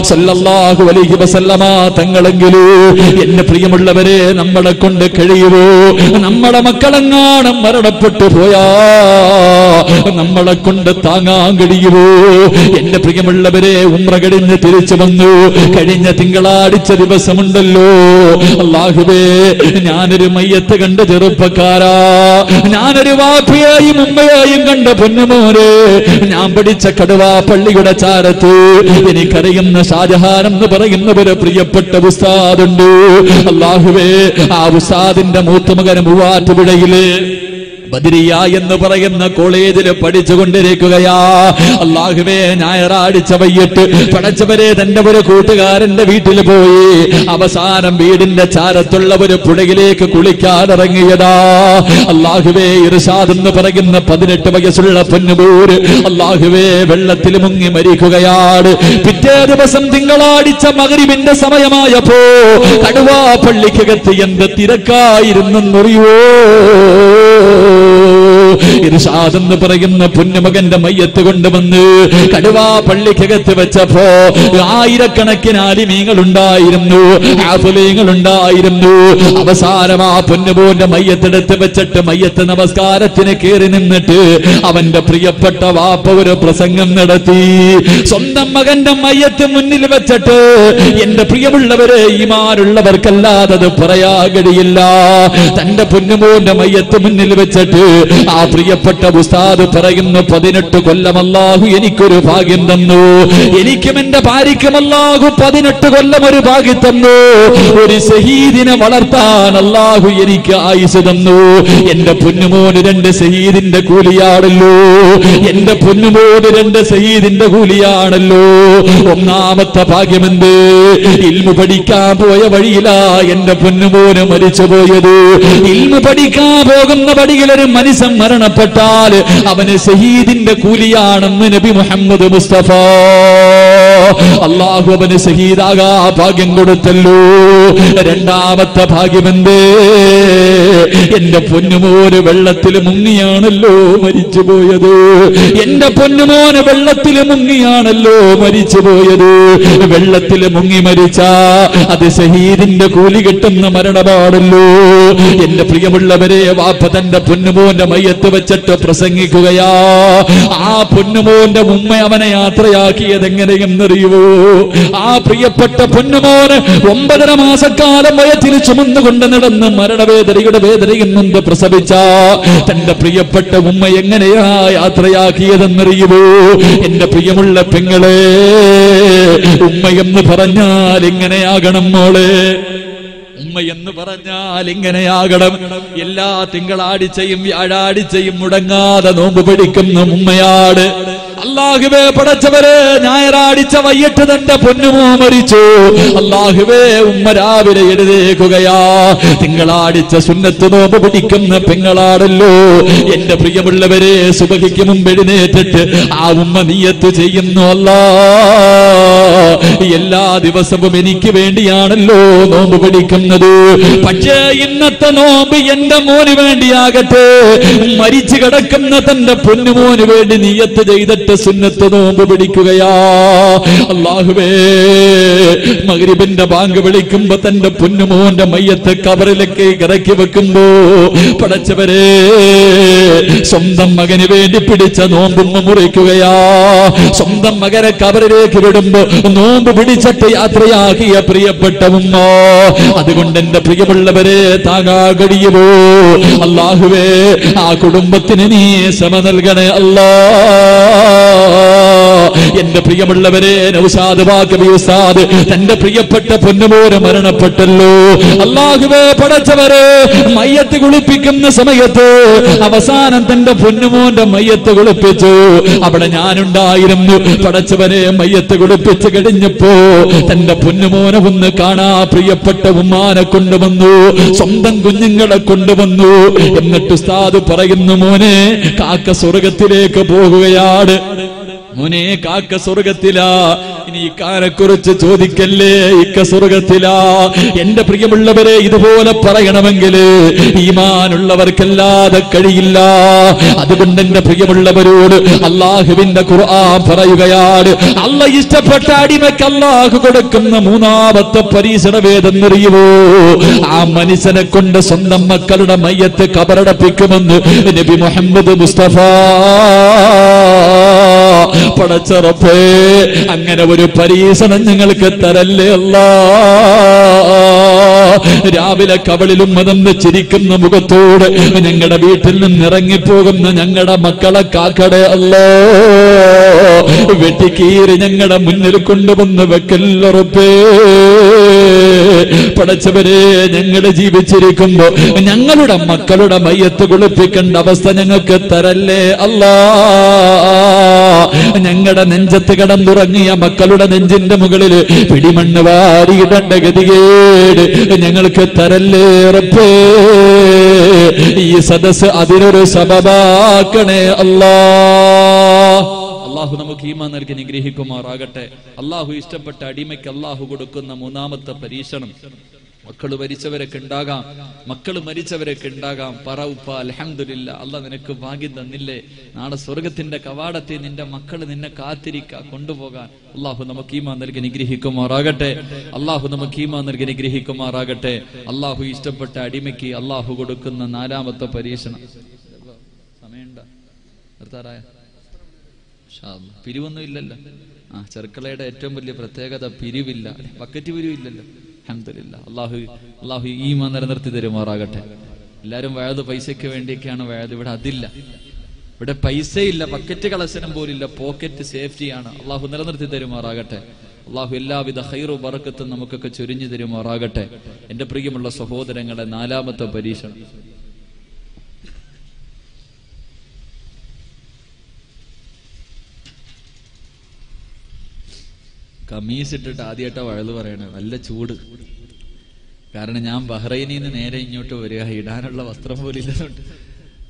സല്ലല്ലാഹു അലൈഹി വസല്ലമ തങ്ങളെങ്കിലോ എന്നെ പ്രിയമുള്ളവരെ, നമ്മളെ കൊണ്ട് കഴിയുമോ? നമ്മുടെ മക്കളെങ്ങാനും മരണപ്പെട്ടു പോയാ നമ്മളെ കൊണ്ട് താങ്ങാൻ കഴിയുമോ? എന്റെ പ്രിയമുള്ളവരെ, ഉംറ കഴിഞ്ഞ് തിരിച്ചു വന്നു. കഴിഞ്ഞ തിങ്കളാഴ്ച ദിവസമുണ്ടല്ലോ, അല്ലാഹുവേ, ഞാനൊരു മയ്യത്ത് കണ്ട ചെറുപ്പക്കാരാ, ഞാനൊരു വാപ്പയെയും ഉമ്മയെയും കണ്ട പൊന്നുമോനെ, ഞാൻ പഠിച്ച കടുവാ പള്ളിയുടെ ചാരത്ത് എനിക്കറിയുന്ന ഷാജഹാൻ എന്ന് പറയുന്ന ഒരു പ്രിയപ്പെട്ട ഉസ്താദുണ്ട്. അല്ലാഹുവേ, ആ ഉസ്താദിന്റെ മൂത്തമകൻ മൂവാറ്റുപുഴയില് ബദരിയ എന്ന് പറയുന്ന കോളേജിൽ പഠിച്ചുകൊണ്ടിരിക്കുകയാ. അല്ലാഹുവേ, ഞായറാഴ്ച വൈകിട്ട് പടച്ചവരെ തന്റെ ഒരു കൂട്ടുകാരന്റെ വീട്ടിൽ പോയി അവസാനം വീടിന്റെ ചാരത്തുള്ള ഒരു പുഴയിലേക്ക് കുളിക്കാൻ ഇറങ്ങിയതാ. അല്ലാഹുവേ, ഇർഷാദ് എന്ന് പറയുന്ന 18 വയസ്സുള്ള പൊന്നുപോര് അല്ലാഹുവേ വെള്ളത്തിൽ മുങ്ങി മരിക്കുകയാണ്. പിറ്റേ ദിവസം തിങ്കളാഴ്ച മഗ്രിബിന്റെ സമയമായപ്പോ കടുവാ പള്ളിക്കകത്ത് എന്ത് തിരക്കായിരുന്നെന്നറിയോ? ഇർഷാദ് എന്ന് പറയുന്ന പൊന്നുമകന്റെ മയ്യത്ത് കൊണ്ടുവന്ന് കടുവാ പള്ളിക്കകത്ത് വെച്ചപ്പോ ആയിരക്കണക്കിന് ആലിമീങ്ങളുണ്ടായിരുന്നു, ആഫലീങ്ങളുണ്ടായിരുന്നു. അവസാനം ആ പൊന്നുപോന്റെ മയ്യത്തെടുത്ത് വെച്ചിട്ട് മയ്യത്ത് നമസ്കാരത്തിന് കയറി നിന്നിട്ട് അവന്റെ പ്രിയപ്പെട്ട വാപ്പ ഒരു പ്രസംഗം നടത്തി. സ്വന്തം മകന്റെ മയ്യത്ത് മുന്നിൽ വെച്ചിട്ട് എന്റെ പ്രിയമുള്ളവരെ, ഈമാനുള്ളവർക്കല്ലാതെ അത് പറയാൻ കഴിയില്ല. തന്റെ പൊന്നുമോന്റെ മയ്യത്ത് മുന്നിൽ വെച്ചിട്ട് ആ പ്രിയപ്പെട്ട ഉസ്താദ് പറയുന്നു 18 കൊല്ലം അല്ലാഹു എനിക്കൊരു ഭാഗ്യം തന്നു, എനിക്കും എന്റെ ഭാര്യയ്ക്കും അല്ലാഹു 18 കൊല്ലം ഒരു ഭാഗ്യം തന്നു. ഒരു ഷഹീദിനെ വളർത്താൻ അല്ലാഹു എനിക്ക് ആയുസ് തന്നു. എന്റെ പൊന്നുമോന് 2 ഷഹീദിന്റെ കൂലിയാണല്ലോ, എന്റെ പൊന്നുമോന് 2 ഷഹീദിന്റെ കൂലിയാണല്ലോ. ഒന്നാമത്തെ ഭാഗ്യമെന്ത്? ഇൽമു പഠിക്കാൻ പോയ വഴിയിലാ എന്റെ പൊന്നുമോന് മരിച്ചുപോയത്. ഇൽമു പഠിക്കാൻ പോകുന്ന വഴിയിലൊരു മനുഷ്യൻ മരണപ്പെട്ടാൽ അവന് ഷഹീദിന്റെ കൂലിയാണെന്ന് നബി മുഹമ്മദ് മുസ്തഫ. അല്ലാഹു അവന് ഷഹീദാകാ ഭാഗ്യം കൊടുത്തല്ലോ. രണ്ടാമത്തെ ഭാഗ്യമെന്ത്? എന്റെ പൊന്നുമോന് വെള്ളത്തിൽ മുങ്ങിയാണല്ലോ മരിച്ചുപോയത്. എന്റെ പൊന്നുമോന് വെള്ളത്തിൽ മുങ്ങിയാണല്ലോ മരിച്ചുപോയത്. വെള്ളത്തിൽ മുങ്ങി മരിച്ച അത് ഷഹീദിന്റെ കൂലി കിട്ടുന്ന മരണമാണല്ലോ. എന്റെ പ്രിയമുള്ളവരെ, വാപ്പ തന്റെ പൊന്നുമോന്റെ മയ്യത്ത് വെച്ചിട്ട് പ്രസംഗിക്കുകയാ. ആ പൊന്നുമോന്റെ ഉമ്മ അവനെ യാത്രയാക്കിയത് എങ്ങനെയെന്നറിയുവോ? ആ പ്രിയപ്പെട്ട പൊന്നുമോന് 9.5 മാസക്കാലം വയറ്റിൽ ചുമന്നുകൊണ്ട് നടന്ന് മരണവേദനയുടെ വേദനയും നൊന്ത് പ്രസവിച്ച തന്റെ പ്രിയപ്പെട്ട ഉമ്മ എങ്ങനെയാ യാത്രയാക്കിയതെന്നറിയുവോ? എന്റെ പ്രിയമുള്ള പെങ്ങളെ, ഉമ്മയെന്ന് പറഞ്ഞാൽ ഇങ്ങനെയാകണം മോളെ. ഉമ്മയെന്ന് പറഞ്ഞാൽ ഇങ്ങനെയാകണം. എല്ലാ തിങ്കളാഴ്ചയും വ്യാഴാഴ്ചയും മുടങ്ങാതെ നോമ്പ് പിടിക്കുന്ന ഉമ്മയാണ്. അല്ലാഹുവേ പടച്ചവരെ, ഞായറാഴ്ച വൈകിട്ട് തന്റെ പൊന്നുമോ മരിച്ചു. അല്ലാഹുവേ, ഉമ്മ രാവിലെ എഴുന്നേൽക്കുകയാ. തിങ്കളാഴ്ച സുന്നത്ത് നോമ്പ് പിടിക്കുന്ന പെങ്ങളാണല്ലോ. എന്റെ പ്രിയമുള്ളവരെ, സുബഹിക്ക് മുമ്പ് എഴുന്നേറ്റിട്ട് ആ ഉമ്മ നിയ്യത്ത് ചെയ്യുന്നു, അല്ലാ എല്ലാ ദിവസവും എനിക്ക് വേണ്ടിയാണല്ലോ നോമ്പ് പിടിക്കുന്നത്. പക്ഷേ ഇന്നത്തെ നോമ്പ് എന്റെ മോന് വേണ്ടിയാകട്ടെ. മരിച്ചു കിടക്കുന്ന തന്റെ പൊന്നുമോന് വേണ്ടി നിയ്യത്ത് ചെയ്തിട്ട് സുന്നത്ത് നോമ്പ് പിടിക്കുകയാ. അല്ലാഹുവേ, മഗ്രിബിന്റെ ബാങ്ക് വിളിക്കുമ്പോ തന്റെ പൊന്നുമോന്റെ മയ്യത്ത് കബറിലേക്ക് ഇറക്കി വെക്കുമ്പോ പടച്ചവരെ, സ്വന്തം മകന് വേണ്ടി പിടിച്ച നോമ്പും മുറിക്കുകയാ. സ്വന്തം മകനെ കബറിലേക്ക് വിടുമ്പോ നോമ്പ് പിടിച്ചിട്ട് യാത്രയാക്കിയ പ്രിയപ്പെട്ട ഉമ്മ. അതുകൊണ്ട് എന്റെ പ്രിയമുള്ളവരെ, താങ്ങാ കഴിയുമോ? അല്ലാഹുവേ, ആ കുടുംബത്തിന് നീ സമ നൽകണേ അല്ലാ. എന്റെ പ്രിയമുള്ളവരെ, നൗസാദ് ബാക്കവി ഉസ്താദ് തന്റെ പ്രിയപ്പെട്ട പൊന്നുമോന് മരണപ്പെട്ടല്ലോ. അല്ലാഹുവേ പടച്ചവരെ, മയ്യത്ത് കുളിപ്പിക്കുന്ന സമയത്ത് അവസാനം തന്റെ പൊന്നുമോന്റെ മയ്യത്ത് കുളിപ്പിച്ചു. അവിടെ ഞാനുണ്ടായിരുന്നു. പടച്ചവരെ, മയ്യത്ത് കുളിപ്പിച്ച് കഴിഞ്ഞപ്പോ തന്റെ പൊന്നുമോനെ ഒന്ന് കാണാ പ്രിയപ്പെട്ട ഉമ്മാനെ കൊണ്ടുവന്നു, സ്വന്തം കുഞ്ഞുങ്ങളെ കൊണ്ടുവന്നു. എന്നിട്ട് ഉസ്താദ് പറയുന്നു, മോനെ കാക്ക സ്വർഗത്തിലേക്ക് പോകുകയാണ്. മോനെ കാക്ക സ്വർഗത്തിലാ. ഇനി ഇക്കാനെ കുറിച്ച് ചോദിക്കല്ലേ, ഇക്ക സ്വർഗത്തിലാ. എന്റെ പ്രിയമുള്ളവരെ, ഇതുപോലെ പറയണമെങ്കിൽ ഈമാനുള്ളവർക്കല്ലാതെ കഴിയില്ല. അതുകൊണ്ട് എന്റെ പ്രിയമുള്ളവരോട് അല്ലാഹുവിന്റെ ഖുർആൻ പറയുകയാണ്, അല്ലാഹ് ഇഷ്ടപ്പെട്ട അടിമയ്ക്ക് അല്ലാഹു കൊടുക്കുന്ന 3ാമത്തെ പരീക്ഷണമേതെന്നറിയുമോ? ആ മനുഷ്യനെ കൊണ്ട് സ്വന്തം മക്കളുടെ മയ്യത്ത് കബറടപ്പിക്കുമെന്ന് നബി മുഹമ്മദ് മുസ്തഫ. പടച്ചറപ്പേ, അങ്ങനെ ഒരു പരീക്ഷണം ഞങ്ങൾക്ക് തരല്ലേ അല്ലാ. രാവിലെ കവളിലും മതന്ന് ചിരിക്കുന്ന മുഖത്തോട് ഞങ്ങളുടെ വീട്ടിൽ നിന്ന് ഇറങ്ങിപ്പോകുന്ന ഞങ്ങളുടെ മക്കളെ കാക്കടേ അല്ലാ. വെട്ടിക്കീറി ഞങ്ങളുടെ മുന്നിൽ കൊണ്ടുവന്ന് വെക്കല്ലുറപ്പേ. പടച്ചവരെ, ഞങ്ങള് ജീവിച്ചിരിക്കുമ്പോ ഞങ്ങളുടെ മക്കളുടെ മയ്യത്ത് കുളിപ്പിക്കേണ്ട അവസ്ഥ ഞങ്ങൾക്ക് തരല്ലേ അല്ലാ. ഞങ്ങളുടെ നെഞ്ചത്ത് കിടന്നുറങ്ങിയ മക്കളുടെ നെഞ്ചിന്റെ മുകളിൽ പിടിമണ്ണ് വാരിയിടേണ്ട ഗതികേട് ഞങ്ങൾക്ക് തരല്ലേ റബ്ബേ. ഈ സദസ് അതിനൊരു സബബാക്കണേ അല്ലാ. അല്ലാഹു നമുക്ക് ഈമാൻ നൽകി നിഗ്രഹിക്കുമാറാകട്ടെ. അല്ലാഹു ഇഷ്ടപ്പെട്ട അടിമയ്ക്ക് അല്ലാഹു കൊടുക്കുന്ന 3ാമത്തെ പരീക്ഷണം. മക്കള് മരിച്ചവരൊക്കെ ഉണ്ടാകാം, മക്കള് മരിച്ചവരൊക്കെ ഉണ്ടാകാം. പറ ഉപ്പ, അൽഹംദുലില്ലാ, അല്ലാഹ് നിനക്ക് ഭാഗ്യം തന്നില്ലേ. നാളെ സ്വർഗത്തിന്റെ കവാടത്തിൽ നിന്റെ മക്കള് നിന്നെ കാത്തിരിക്കുക, കൊണ്ടുപോകാൻ. അല്ലാഹു നമുക്ക് ഈമാൻ നൽകി നിഗ്രഹിക്കുമാറാകട്ടെ. അല്ലാഹു നമുക്ക് ഈമാൻ നൽകി നിഗ്രഹിക്കുമാറാകട്ടെ. അല്ലാഹു ഇഷ്ടപ്പെട്ട അടിമയ്ക്ക് അല്ലാഹു കൊടുക്കുന്ന 4ാമത്തെ പരീക്ഷണം. സമയമുണ്ടോ? നിർത്താറായ? പിരിവൊന്നും ഇല്ലല്ലോ. ചെറുക്കളയുടെ ഏറ്റവും വലിയ പ്രത്യേകത പിരിവില്ല, ബക്കറ്റ് പിരിവില്ലല്ലോ. അൽഹംദുലില്ലാ. അല്ലാഹു ഈമാൻ നിലനിർത്തി തരുമാറാകട്ടെ. എല്ലാവരും വയത് പൈസയ്ക്ക് വേണ്ടിയൊക്കെയാണ് വയത്. ഇവിടെ അതില്ല. ഇവിടെ പൈസയില്ല, ബക്കറ്റ് കളക്ഷനും പോലില്ല, പോക്കറ്റ് സേഫ്റ്റിയാണ്. അള്ളാഹു നിലനിർത്തി തരുമാറാകട്ടെ. അള്ളാഹു എല്ലാവിധ ഖൈറു ബറക്കത്തും നമുക്കൊക്കെ ചൊരിഞ്ഞു തരുമാറാകട്ടെ. എന്റെ പ്രിയമുള്ള സഹോദരങ്ങളെ, 4ാമത്തെ പരീക്ഷണം. കമീസ് ഇട്ടിട്ട് ആദ്യമായിട്ടാ വഴുത് പറയണത്. നല്ല ചൂട്. കാരണം ഞാൻ ബഹ്റൈനിൽ നിന്ന് നേരെ ഇങ്ങോട്ട് വരിക, ഇടാനുള്ള വസ്ത്രം പോലും ഇല്ലതുകൊണ്ട്.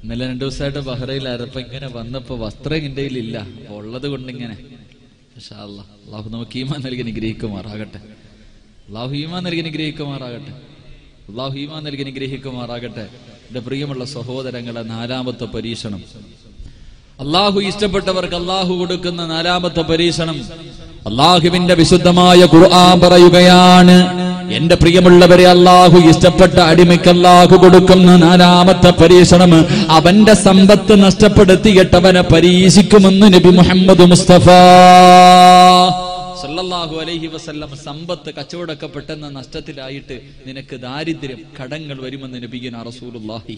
ഇന്നലെ 2 ദിവസമായിട്ട് ബഹ്റൈനിലായിരുന്നപ്പോ ഇങ്ങനെ വന്നപ്പോ വസ്ത്രം എന്റെ കയ്യിലില്ല. അപ്പൊ ഉള്ളത് കൊണ്ടിങ്ങനെ മാഷാ അല്ലാഹ്. അള്ളാഹു നമുക്ക് ഈമാൻ നൽകി അനുഗ്രഹിക്കുമാറാകട്ടെ. അള്ളാഹു ഈമാൻ നൽകി അനുഗ്രഹിക്കുമാറാകട്ടെ. അള്ളാഹു ഈമാൻ നൽകി അനുഗ്രഹിക്കുമാറാകട്ടെ. എന്റെ പ്രിയമുള്ള സഹോദരങ്ങളെ, 4ാമത്തെ പരീക്ഷണം. അള്ളാഹു ഇഷ്ടപ്പെട്ടവർക്ക് അള്ളാഹു കൊടുക്കുന്ന 4ാമത്തെ പരീക്ഷണം. അള്ളാഹുവിന്റെ വിശുദ്ധമായ ഖുർആൻ പറയുകയാണ്, എന്റെ പ്രിയമുള്ളവരെ, അള്ളാഹു ഇഷ്ടപ്പെട്ട അടിമയ്ക്ക് അള്ളാഹു കൊടുക്കുന്ന 4ാമത്തെ പരീക്ഷണം, അവന്റെ സമ്പത്ത് നഷ്ടപ്പെടുത്തിയിട്ടവനെ പരീക്ഷിക്കുമെന്ന് നബി മുഹമ്മദ് മുസ്തഫ സല്ലല്ലാഹു അലൈഹി വസല്ലം. സമ്പത്ത് കച്ചവടമൊക്കെ പെട്ടെന്ന് നഷ്ടത്തിലായിട്ട് നിനക്ക് ദാരിദ്ര്യം, കടങ്ങൾ വരുമെന്ന് നബിയുനാ റസൂലുള്ളാഹി